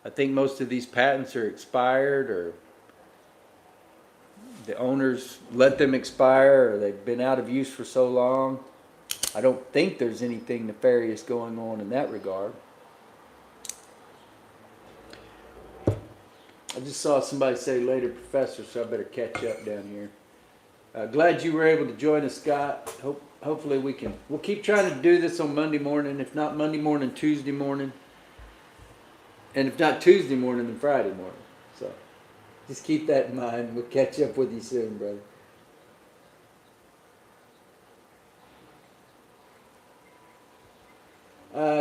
I think most of these patents are expired, or the owners let them expire, or they've been out of use for so long. I don't think there's anything nefarious going on in that regard. I just saw somebody say later professor, so I better catch up down here. Glad you were able to join us, Scott. Hopefully we'll keep trying to do this on Monday morning. If not Monday morning, Tuesday morning. And if not Tuesday morning, then Friday morning. So just keep that in mind. We'll catch up with you soon, brother.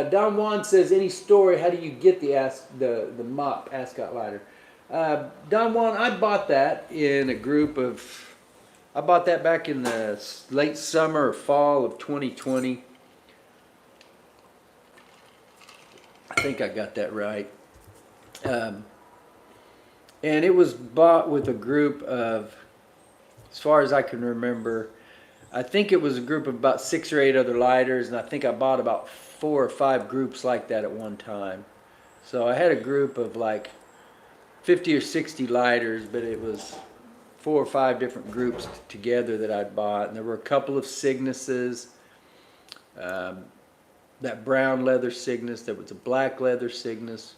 Don Juan says, any story, how do you get the mop ascot lighter? Don Juan, I bought that in a group of, I bought that back in the late summer or fall of 2020. I think I got that right. And it was bought with a group of, as far as I can remember, I think it was a group of about 6 or 8 other lighters, and I think I bought about 4 or 5 groups like that at one time. So I had a group of like 50 or 60 lighters, but it was 4 or 5 different groups together that I bought, and there were a couple of Cygnuses, that brown leather Cygnus, there was a black leather Cygnus,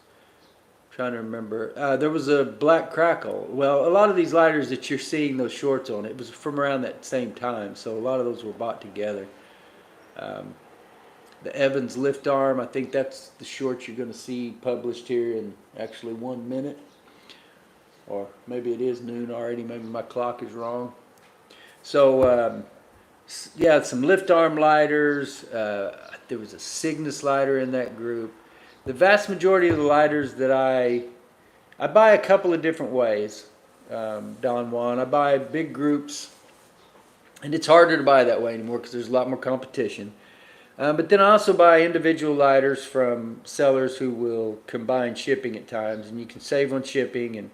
I'm trying to remember, there was a black Crackle. Well, a lot of these lighters that you're seeing those shorts on, it was from around that same time, so a lot of those were bought together. The Evans lift arm, I think that's the short you're going to see published here in actually 1 minute. Or maybe it is noon already, maybe my clock is wrong. So, yeah, some lift arm lighters. There was a Cygnus lighter in that group. The vast majority of the lighters that I buy a couple of different ways, Don Juan. I buy big groups, and it's harder to buy that way anymore because there's a lot more competition. But then I also buy individual lighters from sellers who will combine shipping at times, and you can save on shipping and,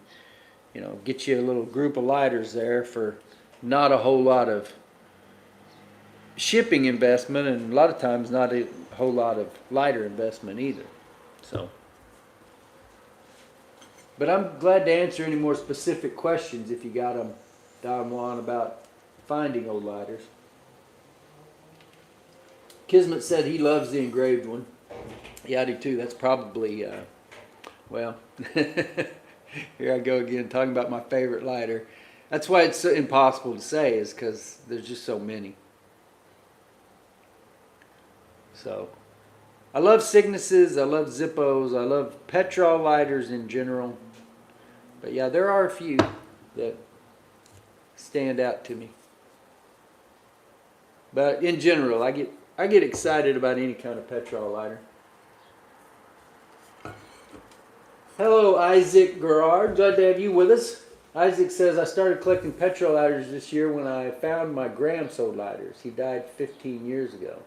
you know, get you a little group of lighters there for not a whole lot of shipping investment, and a lot of times not a whole lot of lighter investment either. So, but I'm glad to answer any more specific questions if you got them, Don Juan, about finding old lighters. Kismet said he loves the engraved one. Yeah, I do too. That's probably, well, here I go again talking about my favorite lighter. That's why it's so impossible to say, is because there's just so many. So, I love Cygnuses, I love Zippos, I love Petrol lighters in general. But yeah, there are a few that stand out to me. But in general, I get excited about any kind of Petrol lighter. Hello, Isaac Gerard. Glad to have you with us. Isaac says, I started collecting Petrol lighters this year when I found my Graham sold lighters. He died 15 years ago.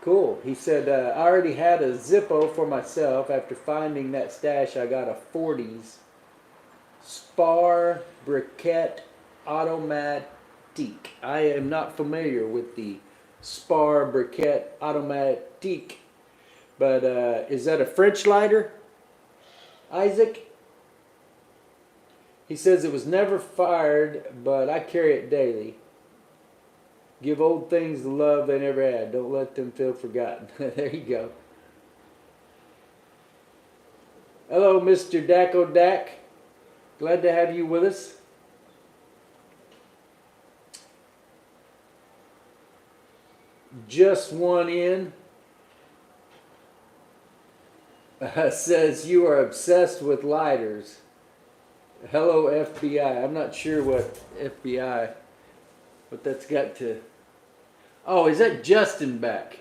Cool. He said, I already had a Zippo for myself. After finding that stash, I got a 40s Spar Briquette Automatique. I am not familiar with the Spar Briquette Automatique, but is that a French lighter, Isaac? He says it was never fired, but I carry it daily. Give old things the love they never had. Don't let them feel forgotten. There you go. Hello, Mr. Dacko Dak. Glad to have you with us. Just one in says you are obsessed with lighters. Hello, FBI. I'm not sure what FBI, what that's got to. Oh, is that Justin back?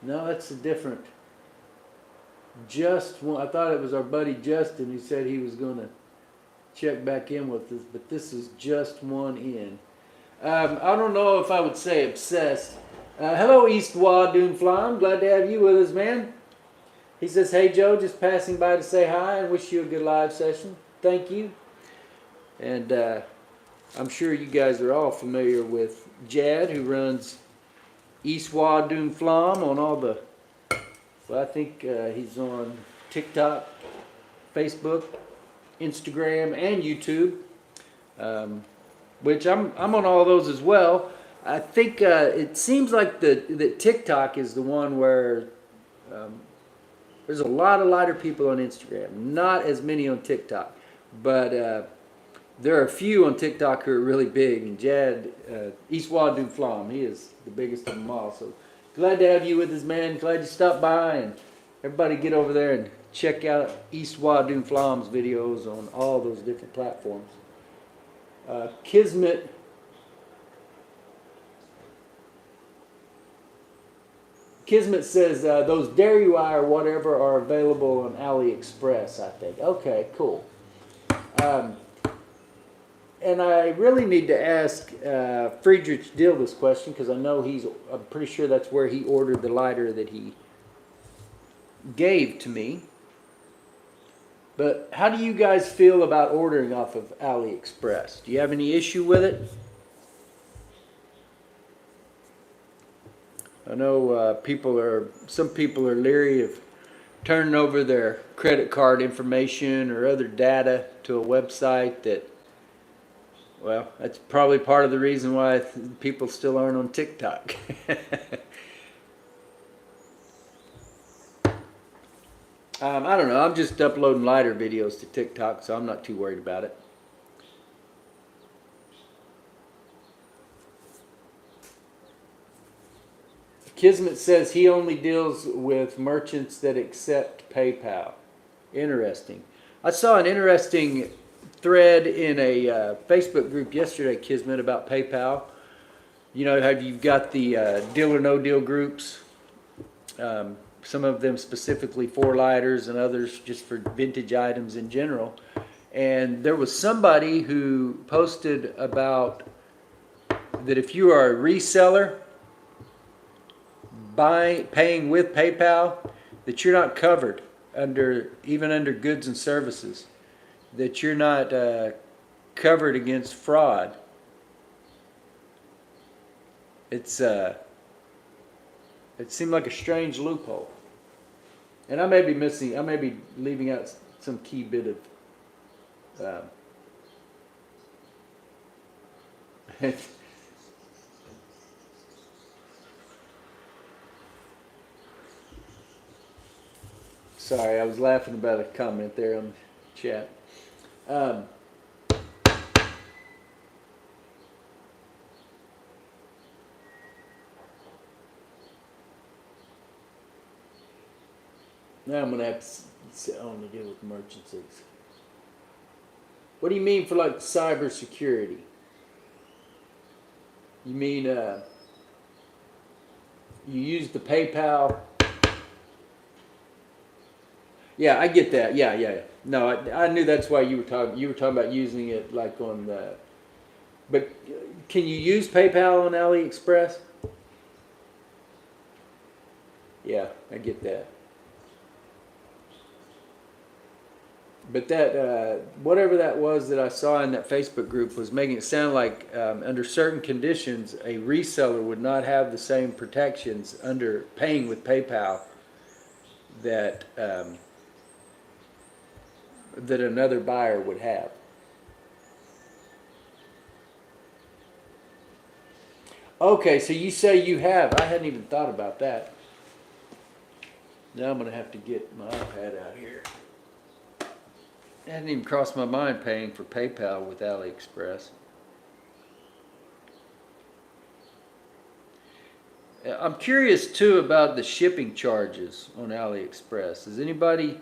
No, that's a different. Just one. I thought it was our buddy Justin who said he was going to check back in with us, but this is just one in. I don't know if I would say obsessed. Hello, East Wadoon Flame. Glad to have you with us, man. He says, hey, Joe, just passing by to say hi and wish you a good live session. Thank you. And I'm sure you guys are all familiar with Jad, who runs East Wadoon Flame on all the, well, I think he's on TikTok, Facebook, Instagram, and YouTube. Which I'm on all those as well. I think it seems like that TikTok is the one where there's a lot of lighter people on Instagram, not as many on TikTok, but there are a few on TikTok who are really big. And Jad, East Wadoon Flame, he is the biggest of them all. So glad to have you with us, man. Glad you stopped by, and everybody get over there and check out East Wadoon Flame's videos on all those different platforms. Kismet says those dairy wire or whatever are available on AliExpress, I think. Okay, cool. And I really need to ask Friedrich Dill this question, because I know I'm pretty sure that's where he ordered the lighter that he gave to me. But how do you guys feel about ordering off of AliExpress? Do you have any issue with it? I know some people are leery of turning over their credit card information or other data to a website that, well, that's probably part of the reason why people still aren't on TikTok. I don't know. I'm just uploading lighter videos to TikTok, so I'm not too worried about it. Kismet says he only deals with merchants that accept PayPal. Interesting. I saw an interesting thread in a Facebook group yesterday, Kismet, about PayPal. You know how you've got the deal or no deal groups. Some of them specifically for lighters and others just for vintage items in general. And there was somebody who posted about that if you are a reseller paying with PayPal, that you're not covered even under goods and services, that you're not covered against fraud. It seemed like a strange loophole. And I may be leaving out some key bit of sorry, I was laughing about a comment there on the chat. Now I'm going to have to only deal with emergencies. What do you mean for like cyber security? You mean you use the PayPal? Yeah, I get that. Yeah. No, I knew that's why you were talking about using it like on the. But can you use PayPal on AliExpress? Yeah, I get that. But that whatever that was that I saw in that Facebook group was making it sound like under certain conditions a reseller would not have the same protections under paying with PayPal that that another buyer would have. Okay, so you say you have. I hadn't even thought about that. Now I'm going to have to get my iPad out here. It hadn't even crossed my mind paying for PayPal with AliExpress. I'm curious too about the shipping charges on AliExpress. Does anybody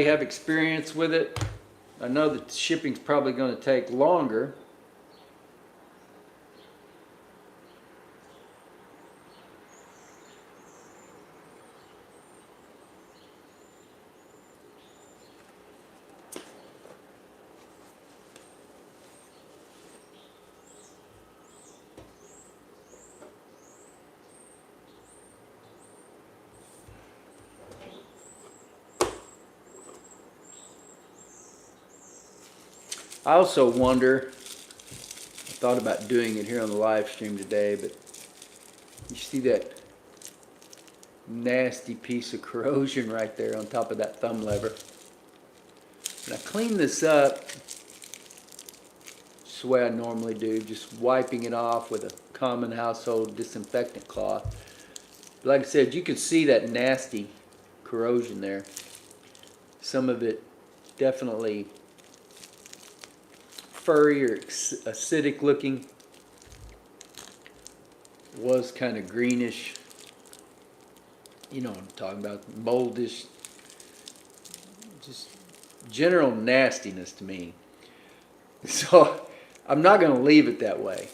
have experience with it? I know that shipping's probably going to take longer. I also wonder, I thought about doing it here on the live stream today, but you see that nasty piece of corrosion right there on top of that thumb lever. And I cleaned this up just the way I normally do, just wiping it off with a common household disinfectant cloth. But like I said, you can see that nasty corrosion there. Some of it definitely furry or acidic looking. Was kind of greenish. You know what I'm talking about. Moldish. Just general nastiness to me. So I'm not going to leave it that way.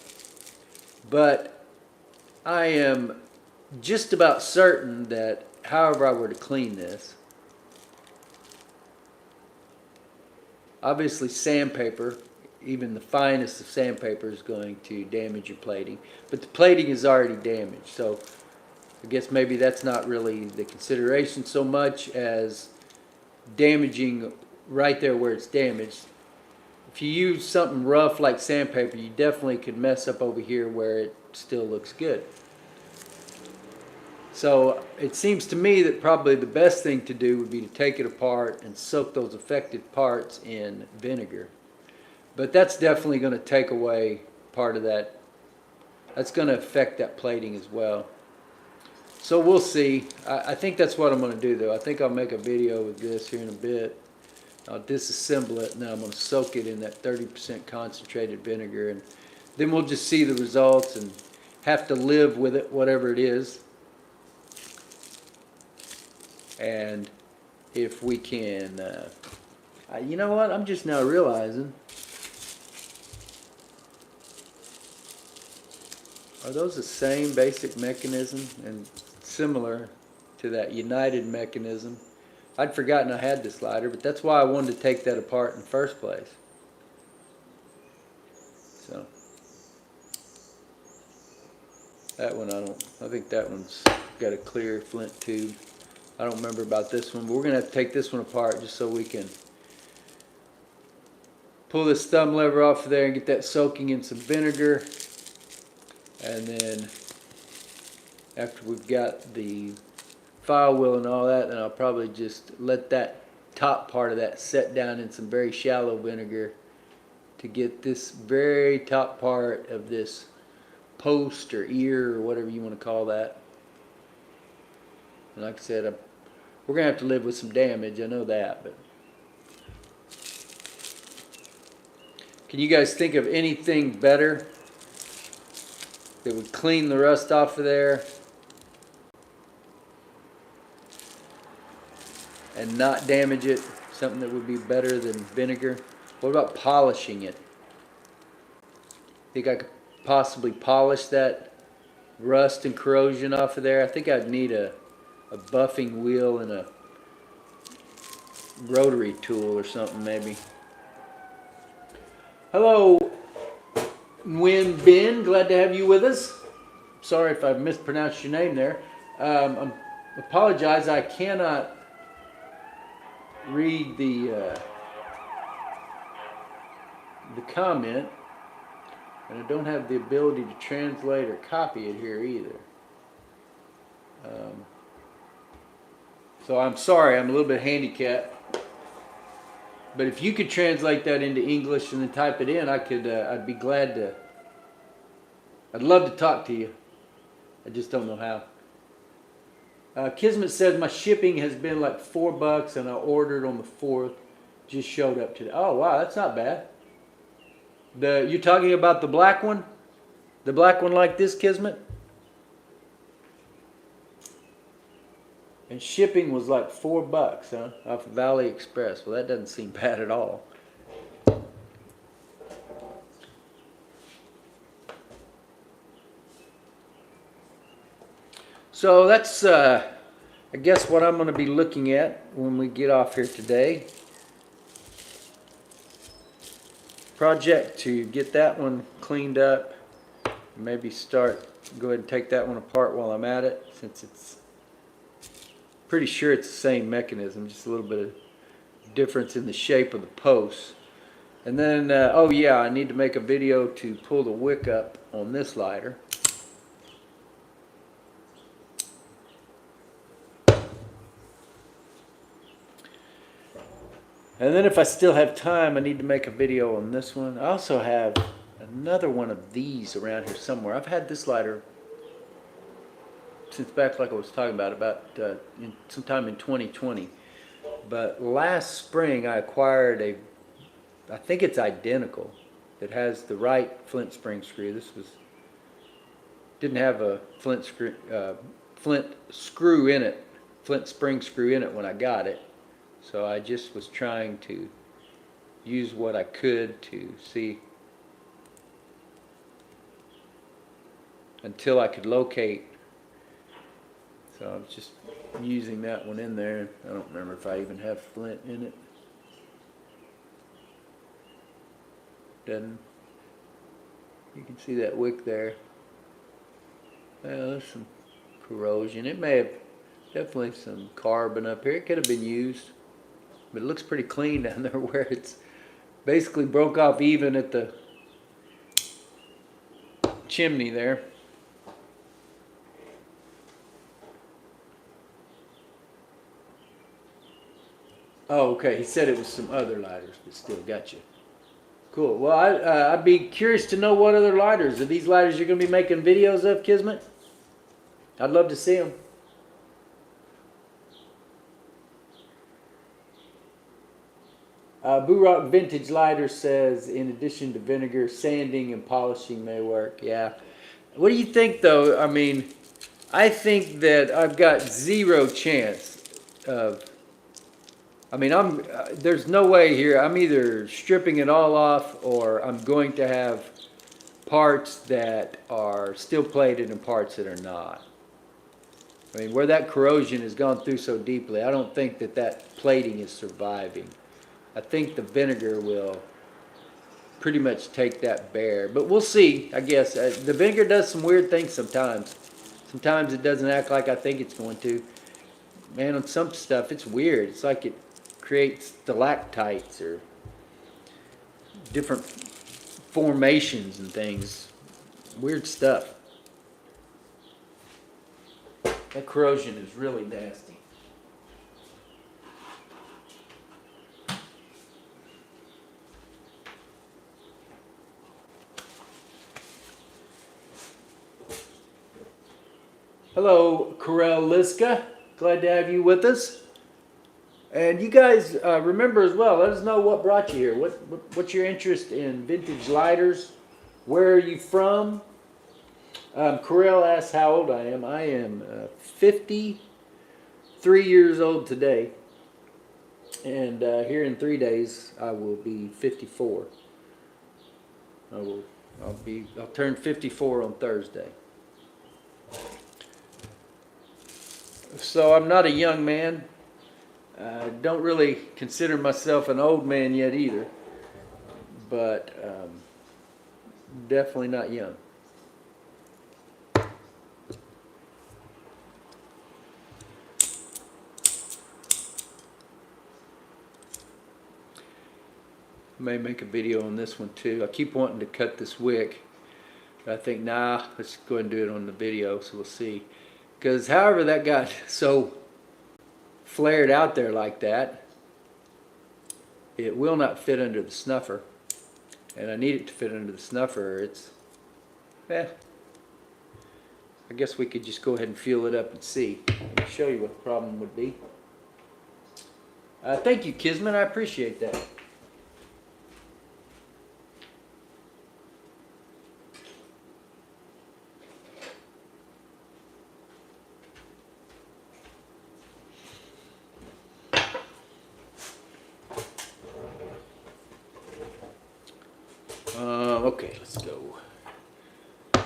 But I am just about certain that however I were to clean this, obviously sandpaper, even the finest of sandpaper, is going to damage your plating. But the plating is already damaged, so I guess maybe that's not really the consideration so much as damaging right there where it's damaged. If you use something rough like sandpaper, you definitely could mess up over here where it still looks good. So it seems to me that probably the best thing to do would be to take it apart and soak those affected parts in vinegar. But that's definitely going to take away part of that. That's going to affect that plating as well. So we'll see. I think that's what I'm going to do though. I think I'll make a video with this here in a bit. I'll disassemble it, and then I'm going to soak it in that 30% concentrated vinegar, and then we'll just see the results and have to live with it, whatever it is. And if we can, you know what, I'm just now realizing, are those the same basic mechanism and similar to that United mechanism? I'd forgotten I had this lighter, but that's why I wanted to take that apart in the first place. So that one I think that one's got a clear flint tube. I don't remember about this one, but we're going to have to take this one apart just so we can pull this thumb lever off of there and get that soaking in some vinegar. And then after we've got the file wheel and all that, then I'll probably just let that top part of that set down in some very shallow vinegar to get this very top part of this post or ear or whatever you want to call that. And like I said, we're going to have to live with some damage, I know that, but can you guys think of anything better that would clean the rust off of there and not damage it? Something that would be better than vinegar? What about polishing it? Think I could possibly polish that rust and corrosion off of there? I think I'd need a buffing wheel and a rotary tool or something maybe. Hello, Nguyen Ben, glad to have you with us. Sorry if I mispronounced your name there. I apologize, I cannot read the comment, and I don't have the ability to translate or copy it here either. So I'm sorry, I'm a little bit handicapped. But if you could translate that into English and then type it in, I'd be glad to. I'd love to talk to you. I just don't know how. Kismet says my shipping has been like $4 and I ordered on the 4th. Just showed up today. Oh wow, that's not bad. You're talking about the black one? The black one like this, Kismet? And shipping was like $4, huh? Off Valley Express. Well, that doesn't seem bad at all. So that's, I guess, what I'm going to be looking at when we get off here today. Project to get that one cleaned up. Maybe go ahead and take that one apart while I'm at it, since it's pretty sure it's the same mechanism, just a little bit of difference in the shape of the posts. And then, oh yeah, I need to make a video to pull the wick up on this lighter. And then if I still have time, I need to make a video on this one. I also have another one of these around here somewhere. I've had this lighter since back, like I was talking about sometime in 2020. But last spring I acquired I think it's identical. It has the right flint spring screw. Didn't have a flint spring screw in it when I got it. So I just was trying to use what I could to see until I could locate. So I was just using that one in there. I don't remember if I even have flint in it. Doesn't. You can see that wick there. Well, there's some corrosion. It may have definitely some carbon up here. It could have been used. But it looks pretty clean down there where it's basically broke off even at the chimney there. Oh, okay. He said it was some other lighters, but still got you. Cool. Well, I'd be curious to know what other lighters. Are these lighters you're going to be making videos of, Kismet? I'd love to see them. Boo Rock Vintage Lighter says, in addition to vinegar, sanding and polishing may work. Yeah. What do you think, though? I mean, I think that I've got zero chance of. I mean, there's no way here. I'm either stripping it all off, or I'm going to have parts that are still plated and parts that are not. I mean, where that corrosion has gone through so deeply, I don't think that plating is surviving. I think the vinegar will pretty much take that bare. But we'll see, I guess. The vinegar does some weird things sometimes. Sometimes it doesn't act like I think it's going to. Man, on some stuff, it's weird. It's like it creates stalactites or different formations and things. Weird stuff. That corrosion is really nasty. Hello, Corel Liska. Glad to have you with us. And you guys remember as well, let us know what brought you here. What's your interest in vintage lighters? Where are you from? Corel asks how old I am. I am 53 years old today. And here in 3 days, I will be 54. I'll turn 54 on Thursday. So I'm not a young man. I don't really consider myself an old man yet either, but definitely not young. May make a video on this one too. I keep wanting to cut this wick, but I think, nah, let's go ahead and do it on the video, so we'll see. Because however that got so flared out there like that, it will not fit under the snuffer, and I need it to fit under the snuffer. It's, I guess we could just go ahead and feel it up and see. Let me show you what the problem would be. Thank you, Kismet. I appreciate that. Okay, let's go.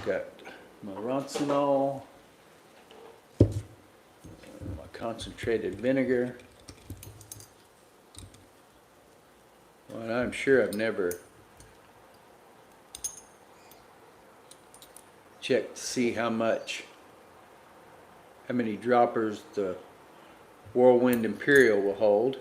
Got my Ronsonol, my concentrated vinegar. Well, I'm sure I've never checked to see how many droppers the Whirlwind Imperial will hold.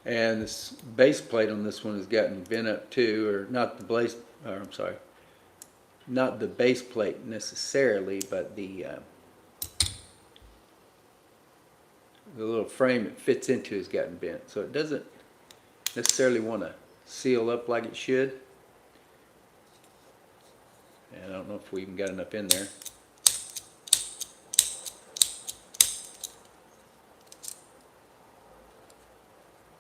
And this base plate on this one has gotten bent up too, or not the base, or I'm sorry, not the base plate necessarily, but the little frame it fits into has gotten bent. So it doesn't necessarily want to seal up like it should. And I don't know if we even got enough in there.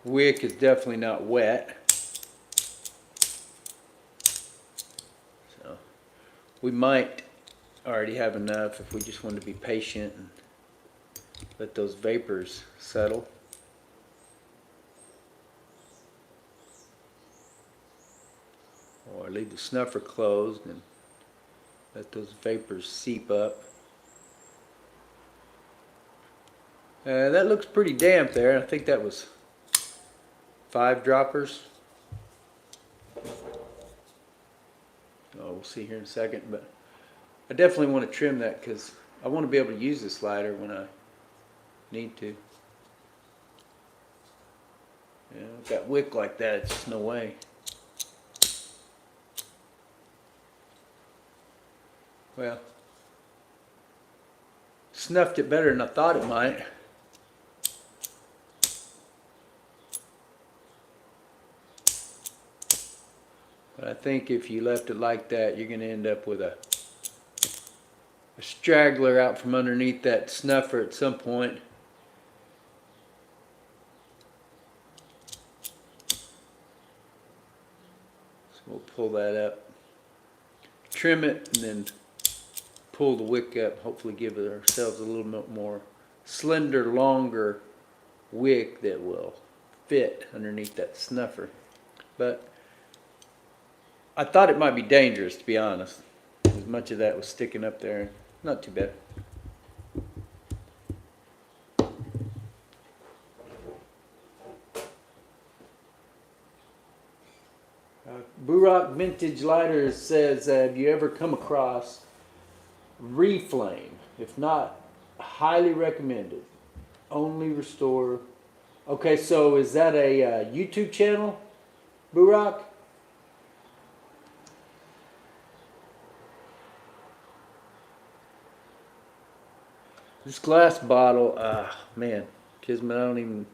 Wick is definitely not wet. So we might already have enough if we just wanted to be patient and let those vapors settle. Or leave the snuffer closed and let those vapors seep up. That looks pretty damp there. I think that was 5 droppers. Oh, we'll see here in a second, but I definitely want to trim that because I want to be able to use this slider when I need to. With that wick like that, it's just no way. Well, snuffed it better than I thought it might. But I think if you left it like that, you're going to end up with a straggler out from underneath that snuffer at some point. So we'll pull that up, trim it, and then pull the wick up, hopefully give ourselves a little bit more slender, longer wick that will fit underneath that snuffer. But I thought it might be dangerous, to be honest. As much of that was sticking up there. Not too bad. Burok Vintage Lighters says, have you ever come across Reflame? If not, highly recommended. Only restore. Okay, so is that a YouTube channel, Burok? This glass bottle, man, Kismet,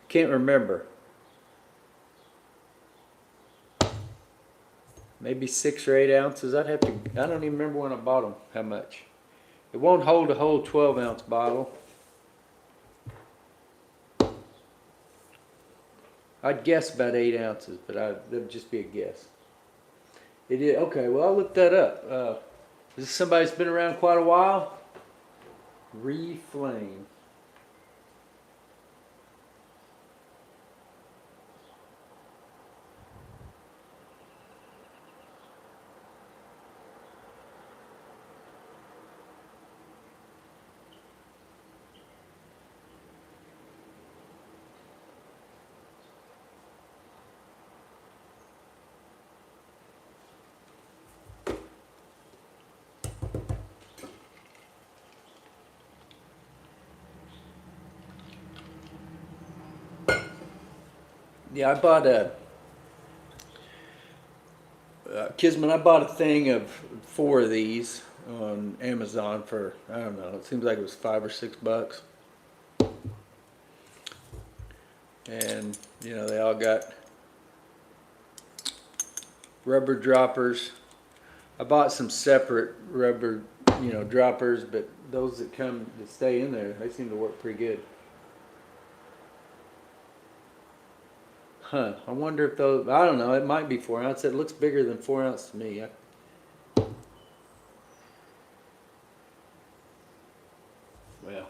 can't remember. Maybe 6 or 8 ounces. I don't even remember when I bought them, how much. It won't hold a whole 12-ounce bottle. I'd guess about 8 ounces, but that would just be a guess. It is, okay, well, I'll look that up. Is this somebody that's been around quite a while? Reflame. Yeah, I bought Kisman, I bought a thing of 4 of these on Amazon for, I don't know, it seems like it was $5 or $6. And, you know, they all got rubber droppers. I bought some separate rubber, you know, droppers, but those that come that stay in there, they seem to work pretty good. Huh, I wonder if those, I don't know, it might be 4 ounce. It looks bigger than 4 ounce to me. Well,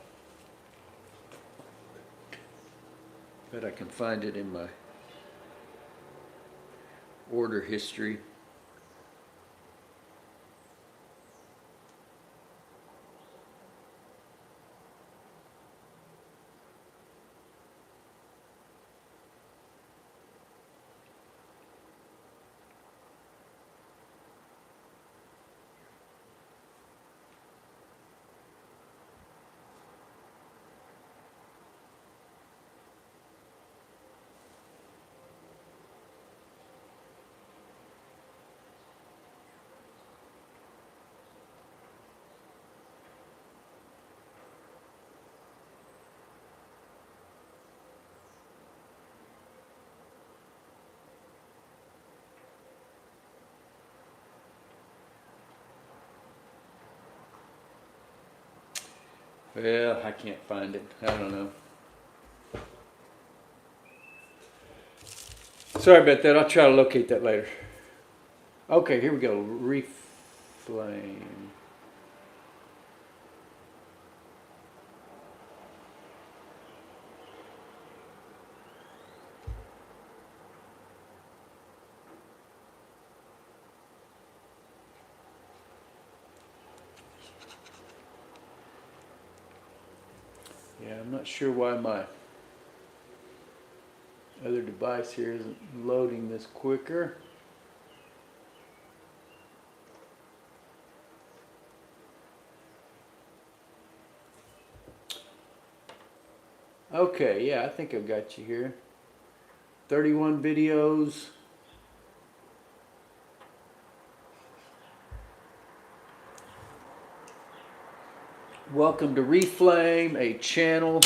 bet I can find it in my order history. Well, I can't find it. I don't know. Sorry about that. I'll try to locate that later. Okay, here we go. Reflame. Yeah, I'm not sure why my other device here isn't loading this quicker. Okay, yeah, I think I've got you here. 31 videos. Welcome to Reflame, a channel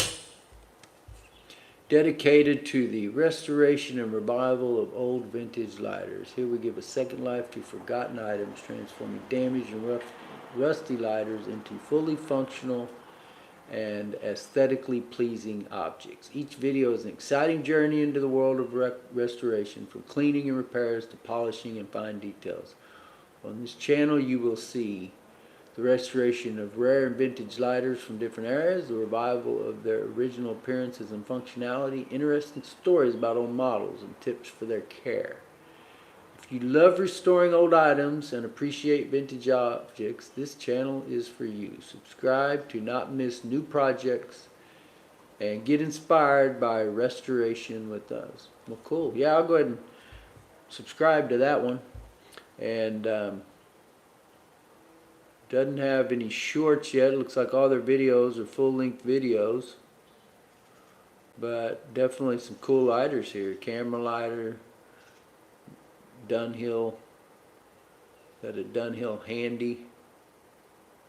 dedicated to the restoration and revival of old vintage lighters. Here we give a second life to forgotten items, transforming damaged and rusty lighters into fully functional and aesthetically pleasing objects. Each video is an exciting journey into the world of restoration, from cleaning and repairs to polishing and fine details. On this channel you will see the restoration of rare and vintage lighters from different eras, the revival of their original appearances and functionality, interesting stories about old models, and tips for their care. If you love restoring old items and appreciate vintage objects, this channel is for you. Subscribe to not miss new projects and get inspired by restoration with us. Well, cool. Yeah, I'll go ahead and subscribe to that one. And doesn't have any shorts yet. It looks like all their videos are full-length videos. But definitely some cool lighters here. Camera lighter. Dunhill, got a Dunhill Handy,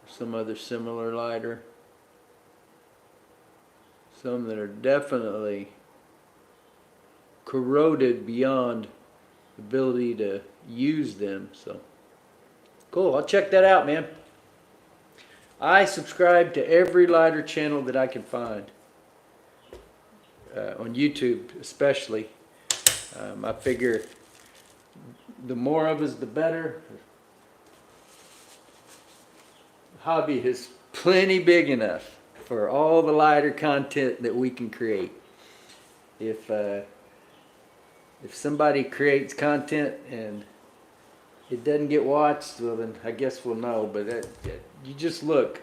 some other similar lighter, some that are definitely corroded beyond ability to use them. So cool, I'll check that out, man. I subscribe to every lighter channel that I can find, on YouTube especially. I figure the more of us, the better. The hobby is plenty big enough for all the lighter content that we can create. If somebody creates content and it doesn't get watched, well then I guess we'll know. But you just look.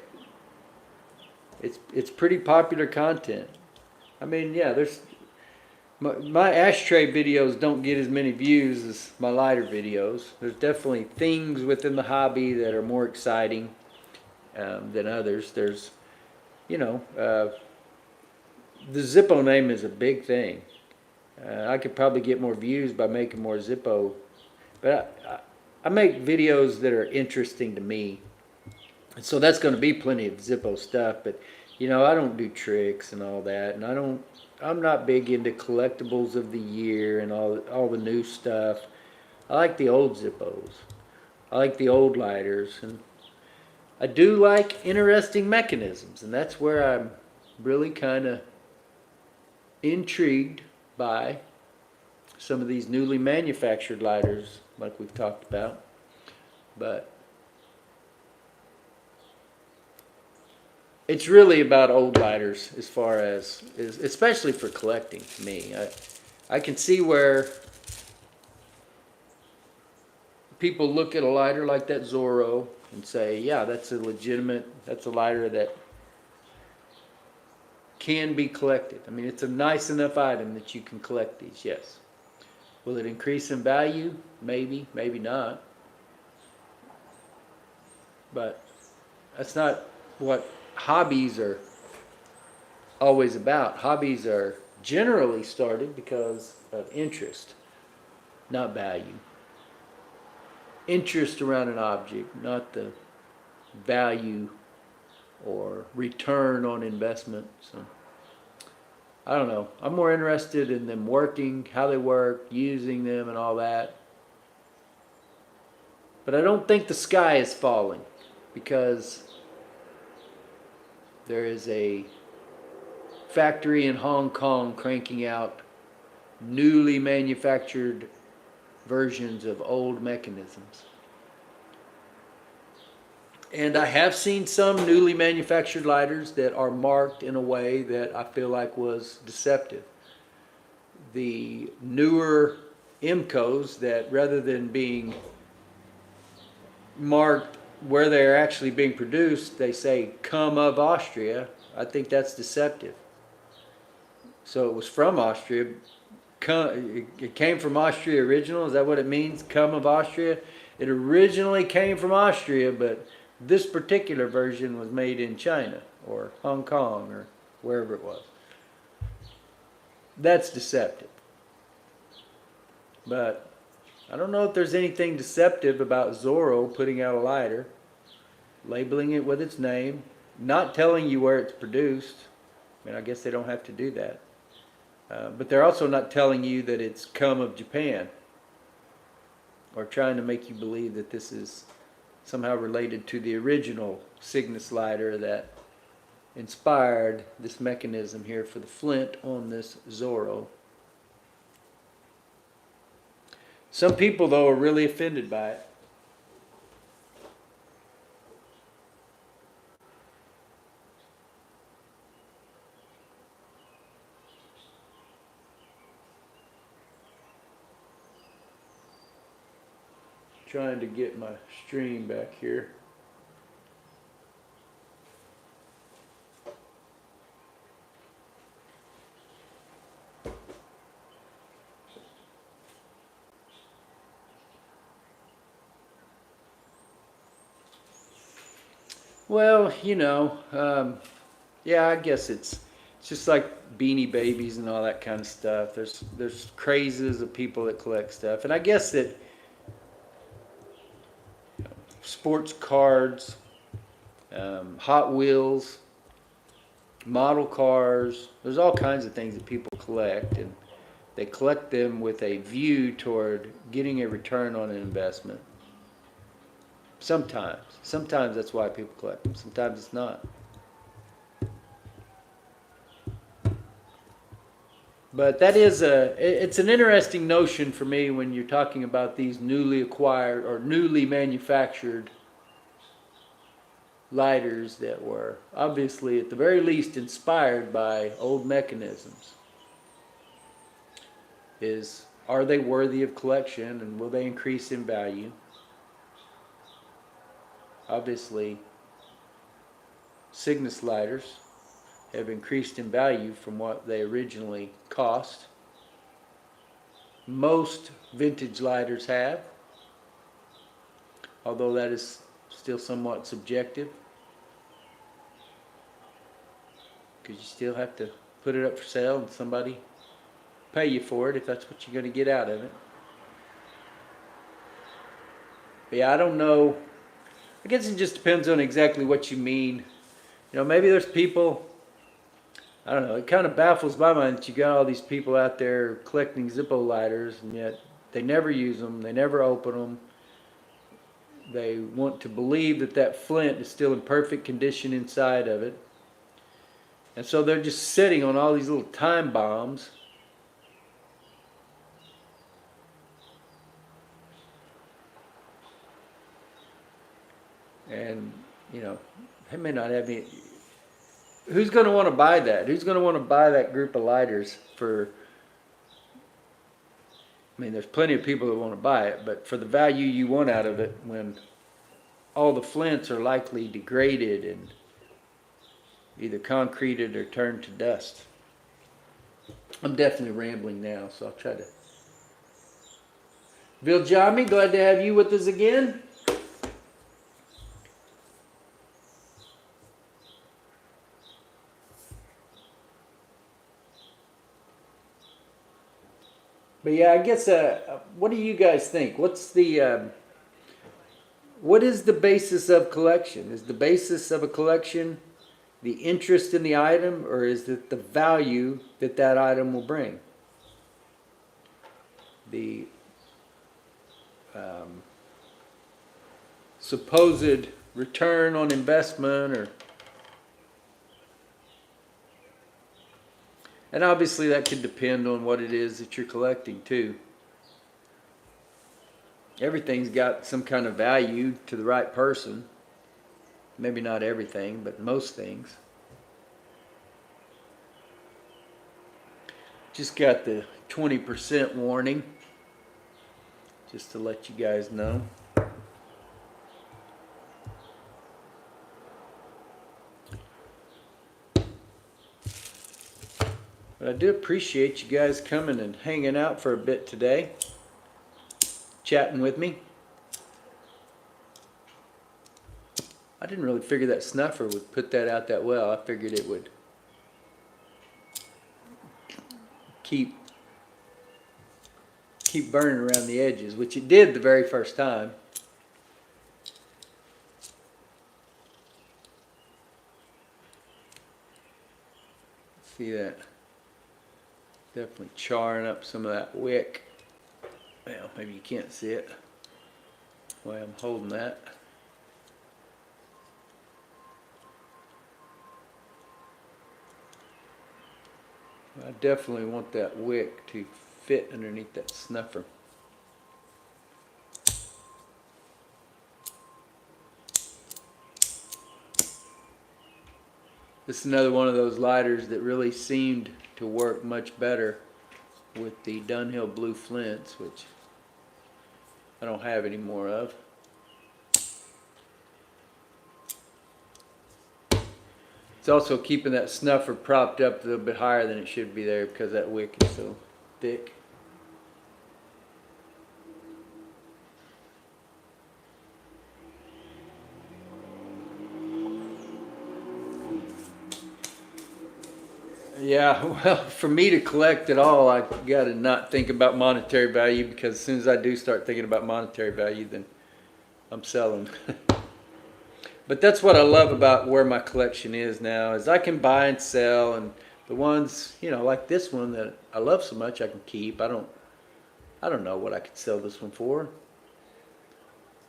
It's pretty popular content. I mean, yeah, there's. My ashtray videos don't get as many views as my lighter videos. There's definitely things within the hobby that are more exciting than others. There's, you know, the Zippo name is a big thing. I could probably get more views by making more Zippo, but I make videos that are interesting to me. And so that's going to be plenty of Zippo stuff, but you know, I don't do tricks and all that, and I'm not big into collectibles of the year and all the new stuff. I like the old Zippos. I like the old lighters, and I do like interesting mechanisms, and that's where I'm really kind of intrigued by some of these newly manufactured lighters like we've talked about. But it's really about old lighters as far as, especially for collecting to me. I can see where people look at a lighter like that Zorro and say, yeah, that's a lighter that can be collected. I mean, it's a nice enough item that you can collect these, yes. Will it increase in value? Maybe, maybe not. But that's not what hobbies are always about. Hobbies are generally started because of interest, not value. Interest around an object, not the value or return on investment. So I don't know. I'm more interested in them working, how they work, using them and all that. But I don't think the sky is falling, because there is a factory in Hong Kong cranking out newly manufactured versions of old mechanisms. And I have seen some newly manufactured lighters that are marked in a way that I feel like was deceptive. The newer IMCOs that, rather than being marked where they're actually being produced, they say come of Austria. I think that's deceptive. So it was from Austria. It came from Austria original. Is that what it means? Come of Austria? It originally came from Austria, but this particular version was made in China or Hong Kong or wherever it was. That's deceptive. But I don't know if there's anything deceptive about Zorro putting out a lighter, labeling it with its name, not telling you where it's produced. I mean, I guess they don't have to do that. But they're also not telling you that it's come of Japan, or trying to make you believe that this is somehow related to the original Cygnus lighter that inspired this mechanism here for the flint on this Zorro. Some people, though, are really offended by it. Trying to get my stream back here. Well, you know, yeah, I guess it's just like Beanie Babies and all that kind of stuff. There's crazes of people that collect stuff, and I guess that sports cards, Hot Wheels, model cars. There's all kinds of things that people collect, and they collect them with a view toward getting a return on an investment. Sometimes that's why people collect them. Sometimes it's not. But it's an interesting notion for me when you're talking about these newly acquired or newly manufactured lighters that were obviously, at the very least, inspired by old mechanisms. Are they worthy of collection, and will they increase in value? Obviously, Cygnus lighters have increased in value from what they originally cost. Most vintage lighters have, although that is still somewhat subjective, because you still have to put it up for sale and somebody pay you for it if that's what you're going to get out of it. But yeah, I don't know. I guess it just depends on exactly what you mean. You know, maybe there's people, I don't know, it kind of baffles my mind that you got all these people out there collecting Zippo lighters, and yet they never use them, they never open them. They want to believe that that flint is still in perfect condition inside of it. And so they're just sitting on all these little time bombs. And, you know, they may not have any. Who's going to want to buy that? Who's going to want to buy that group of lighters for? I mean, there's plenty of people that want to buy it, but for the value you want out of it, when all the flints are likely degraded and either concreted or turned to dust. I'm definitely rambling now, so I'll try to. Viljami, glad to have you with us again. But yeah, I guess, what do you guys think? What is the basis of collection? Is the basis of a collection the interest in the item, or is it the value that that item will bring? The supposed return on investment, or... And obviously that could depend on what it is that you're collecting too. Everything's got some kind of value to the right person. Maybe not everything, but most things. Just got the 20% warning, just to let you guys know. But I do appreciate you guys coming and hanging out for a bit today, chatting with me. I didn't really figure that snuffer would put that out that well. I figured it would keep burning around the edges, which it did the very first time. See that? Definitely charring up some of that wick. Well, maybe you can't see it the way I'm holding that. I definitely want that wick to fit underneath that snuffer. This is another one of those lighters that really seemed to work much better with the Dunhill Blue Flints, which I don't have any more of. It's also keeping that snuffer propped up a little bit higher than it should be there because that wick is so thick. Yeah, well, for me to collect at all, I got to not think about monetary value, because as soon as I do start thinking about monetary value, then I'm selling. But that's what I love about where my collection is now, is I can buy and sell, and the ones, you know, like this one that I love so much, I can keep. I don't know what I could sell this one for.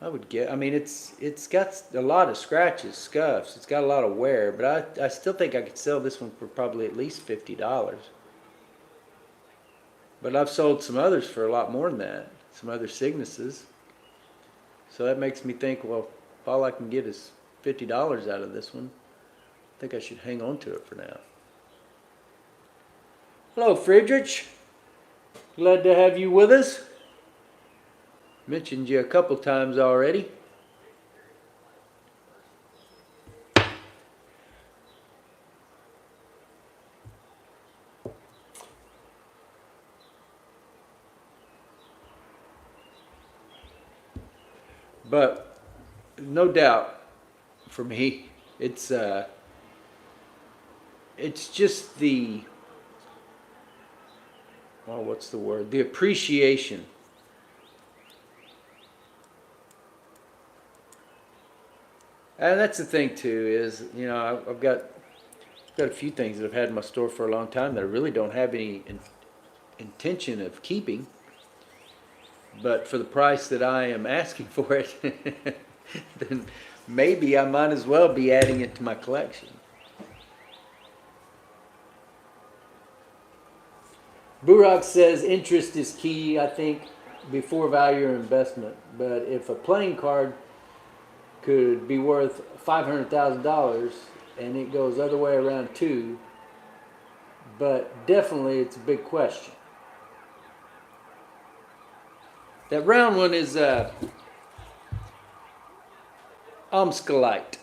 I would get, I mean, it's got a lot of scratches, scuffs. It's got a lot of wear, but I still think I could sell this one for probably at least $50. But I've sold some others for a lot more than that, some other Cygnuses. So that makes me think, well, if all I can get is $50 out of this one, I think I should hang on to it for now. Hello, Friedrich. Glad to have you with us. Mentioned you a couple times already. But no doubt for me, it's just the oh, what's the word? The appreciation. And that's the thing too, is, you know, I've got a few things that I've had in my store for a long time that I really don't have any intention of keeping. But for the price that I am asking for it, then maybe I might as well be adding it to my collection. Burak says interest is key, I think, before value or investment. But if a playing card could be worth $500,000 and it goes other way around too, but definitely it's a big question. That round one is Omskalite.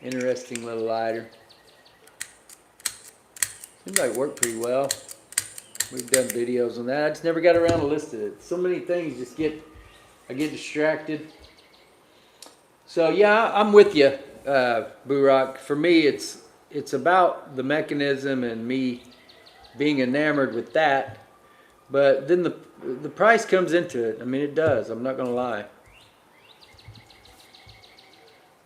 Interesting little lighter. Seems like it worked pretty well. We've done videos on that. I just never got around to listing it. So many things just I get distracted. So yeah, I'm with you, Burak. For me, it's about the mechanism and me being enamored with that. But then the price comes into it. I mean, it does. I'm not going to lie.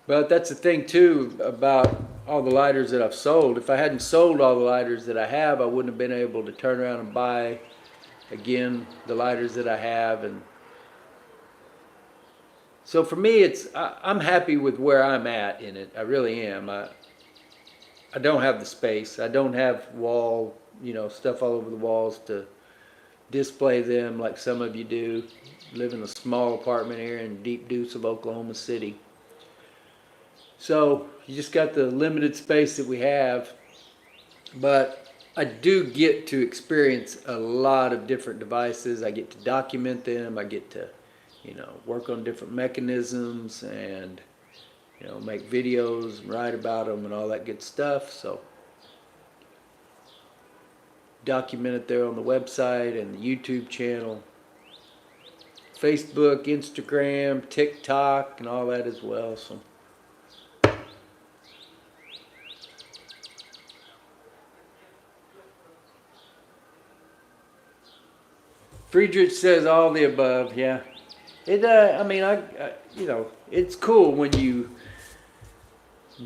But that's the thing too about all the lighters that I've sold. If I hadn't sold all the lighters that I have, I wouldn't have been able to turn around and buy again the lighters that I have. And so for me, I'm happy with where I'm at in it. I really am. I don't have the space. I don't have stuff all over the walls to display them like some of you do. Live in a small apartment here in Deep Deuce of Oklahoma City. So you just got the limited space that we have. But I do get to experience a lot of different devices. I get to document them. I get to, work on different mechanisms and, make videos and write about them and all that good stuff. So document it there on the website and the YouTube channel, Facebook, Instagram, TikTok, and all that as well. So Friedrich says all the above. Yeah, it's cool when you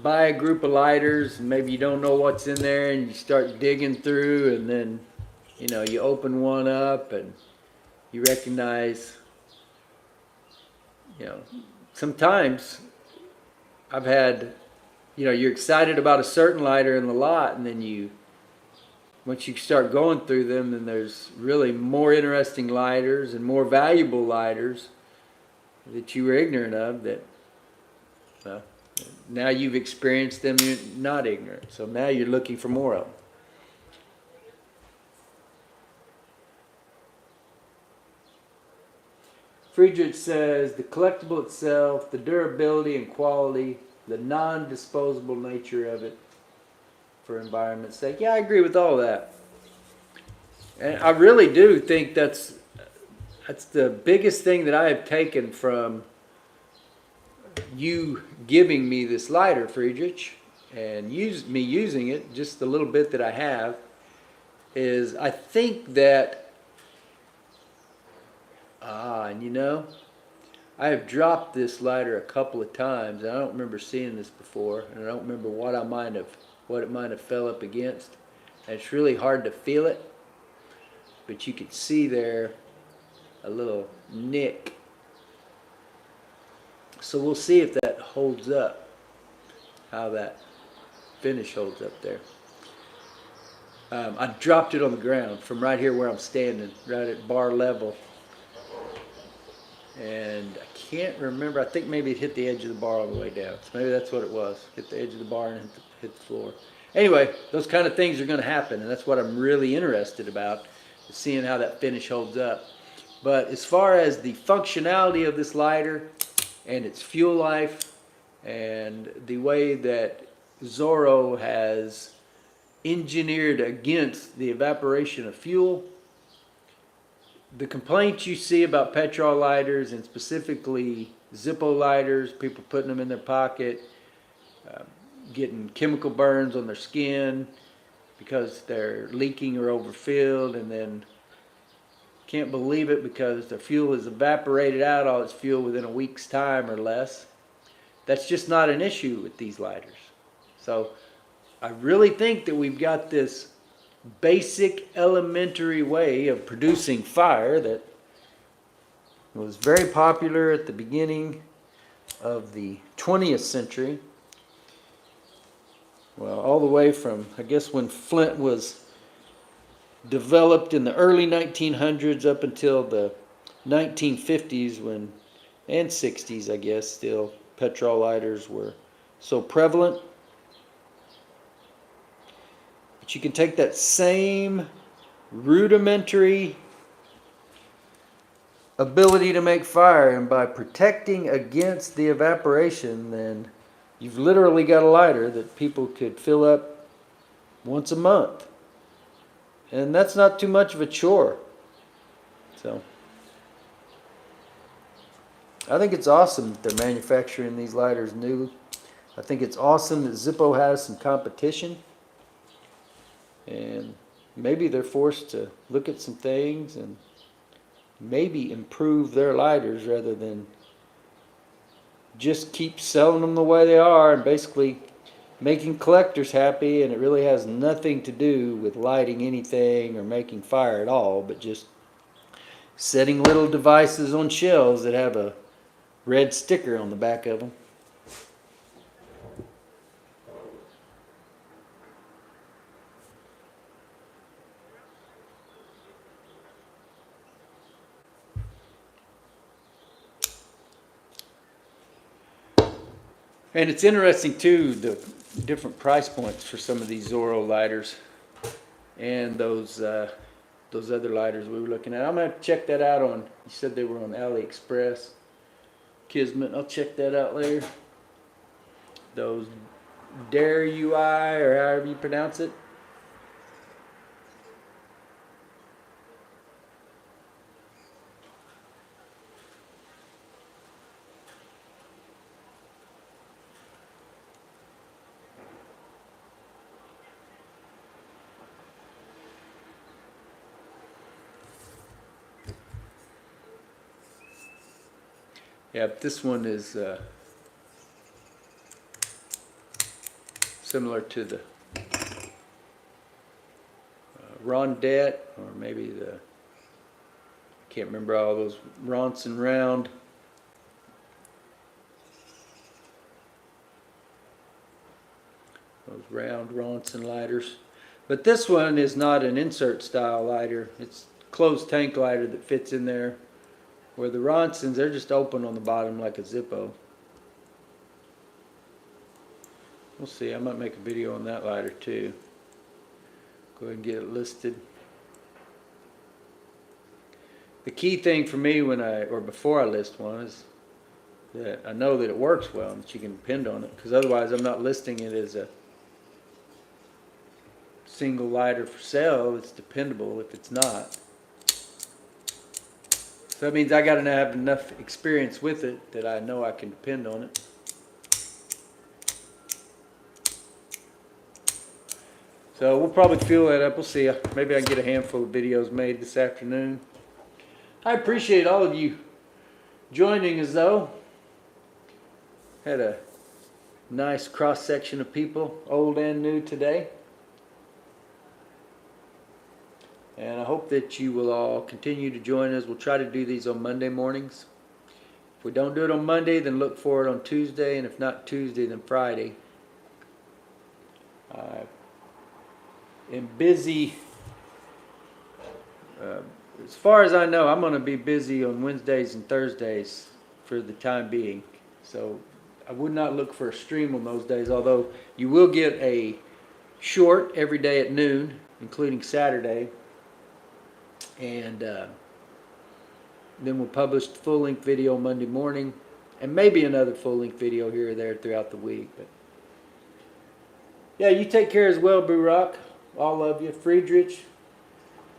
buy a group of lighters and maybe you don't know what's in there and you start digging through, and then you open one up and you recognize, sometimes I've had, you're excited about a certain lighter in the lot, and then once you start going through them, then there's really more interesting lighters and more valuable lighters that you were ignorant of that, well, now you've experienced them, you're not ignorant. So now you're looking for more of them. Friedrich says the collectible itself, the durability and quality, the non-disposable nature of it for environment's sake. Yeah, I agree with all that. And I really do think that's the biggest thing that I have taken from you giving me this lighter, Friedrich, and me using it, just the little bit that I have, is I think that, I have dropped this lighter a couple of times, and I don't remember seeing this before, and I don't remember what it might have fell up against. And it's really hard to feel it, but you could see there a little nick. So we'll see if that holds up, how that finish holds up there. I dropped it on the ground from right here where I'm standing, right at bar level. And I can't remember, I think maybe it hit the edge of the bar all the way down. So maybe that's what it was, hit the edge of the bar and hit the floor. Anyway, those kind of things are going to happen, and that's what I'm really interested about, is seeing how that finish holds up. But as far as the functionality of this lighter and its fuel life and the way that Zorro has engineered against the evaporation of fuel, the complaints you see about Petrol lighters, and specifically Zippo lighters, people putting them in their pocket, getting chemical burns on their skin because they're leaking or overfilled, and then can't believe it because the fuel is evaporated out, all its fuel, within a week's time or less. That's just not an issue with these lighters. So I really think that we've got this basic elementary way of producing fire that was very popular at the beginning of the 20th century. Well, all the way from, I guess, when flint was developed in the early 1900s up until the 1950s, when, and 60s, I guess, still petrol lighters were so prevalent. But you can take that same rudimentary ability to make fire, and by protecting against the evaporation, then you've literally got a lighter that people could fill up once a month. And that's not too much of a chore. So I think it's awesome that they're manufacturing these lighters new. I think it's awesome that Zippo has some competition. And maybe they're forced to look at some things and maybe improve their lighters rather than just keep selling them the way they are and basically making collectors happy. And it really has nothing to do with lighting anything or making fire at all, but just setting little devices on shelves that have a red sticker on the back of them. And it's interesting too, the different price points for some of these Zorro lighters and those other lighters we were looking at. I'm gonna check that out on, you said they were on AliExpress, Kismet. I'll check that out later. Those Dare UI, or however you pronounce it. Yeah, this one is similar to the Rondette, or maybe the, I can't remember all those, Ronson Round. Those round Ronson lighters. But this one is not an insert style lighter. It's a closed tank lighter that fits in there. Where the Ronsons, they're just open on the bottom like a Zippo. We'll see. I might make a video on that lighter too. Go ahead and get it listed. The key thing for me when before I list one is that I know that it works well and that you can depend on it. Because otherwise I'm not listing it as a single lighter for sale. It's dependable if it's not. So that means I got to have enough experience with it that I know I can depend on it. So we'll probably fill that up. We'll see. Maybe I can get a handful of videos made this afternoon. I appreciate all of you joining us though. Had a nice cross section of people, old and new, today. And I hope that you will all continue to join us. We'll try to do these on Monday mornings. If we don't do it on Monday, then look for it on Tuesday. And if not Tuesday, then Friday. I am busy. As far as I know, I'm going to be busy on Wednesdays and Thursdays for the time being. So I would not look for a stream on those days. Although you will get a short every day at noon, including Saturday. And then we'll publish the full-length video Monday morning, and maybe another full-length video here or there throughout the week. But yeah, you take care as well, Boo Rock. All of you. Friedrich,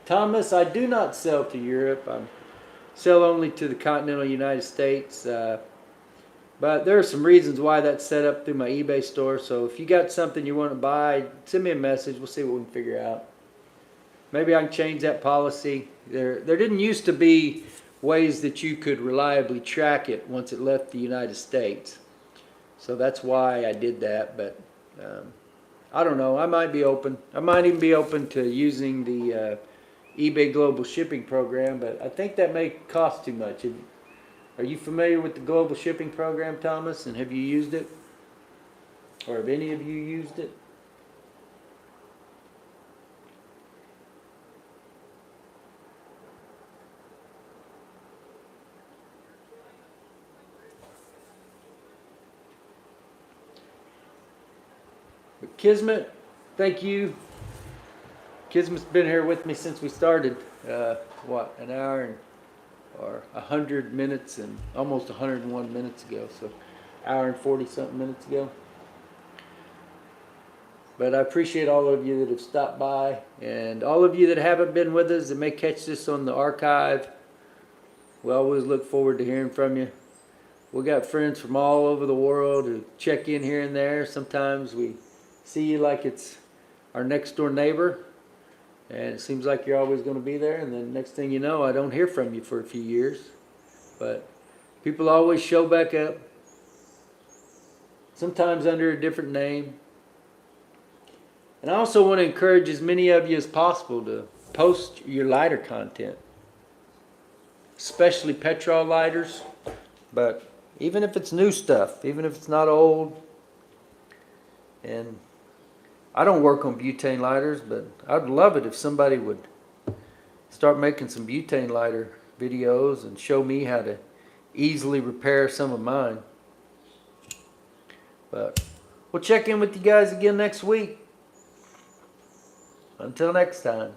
Thomas, I do not sell to Europe. I sell only to the continental United States. But But there are some reasons why that's set up through my eBay store. So if you got something you want to buy, send me a message. We'll see what we can figure out. Maybe I can change that policy. There didn't used to be ways that you could reliably track it once it left the United States. So that's why I did that. But I don't know. I might be open. I might even be open to using the eBay Global Shipping Program. But I think that may cost too much. Are you familiar with the Global Shipping Program, Thomas? And have you used it? Or have any of you used it? But Kismet, thank you. Kismet's been here with me since we started. What, an hour and or 100 minutes and almost 101 minutes ago, so hour and 40 something minutes ago. But I appreciate all of you that have stopped by, and all of you that haven't been with us that may catch this on the archive. We always look forward to hearing from you. We got friends from all over the world who check in here and there. Sometimes we see you like it's our next door neighbor, and it seems like you're always going to be there, and then next thing you know, I don't hear from you for a few years. But people always show back up, sometimes under a different name. And I also want to encourage as many of you as possible to post your lighter content, especially Petrol lighters, but even if it's new stuff, even if it's not old. And I don't work on butane lighters, but I'd love it if somebody would start making some butane lighter videos and show me how to easily repair some of mine. But we'll check in with you guys again next week. Until next time.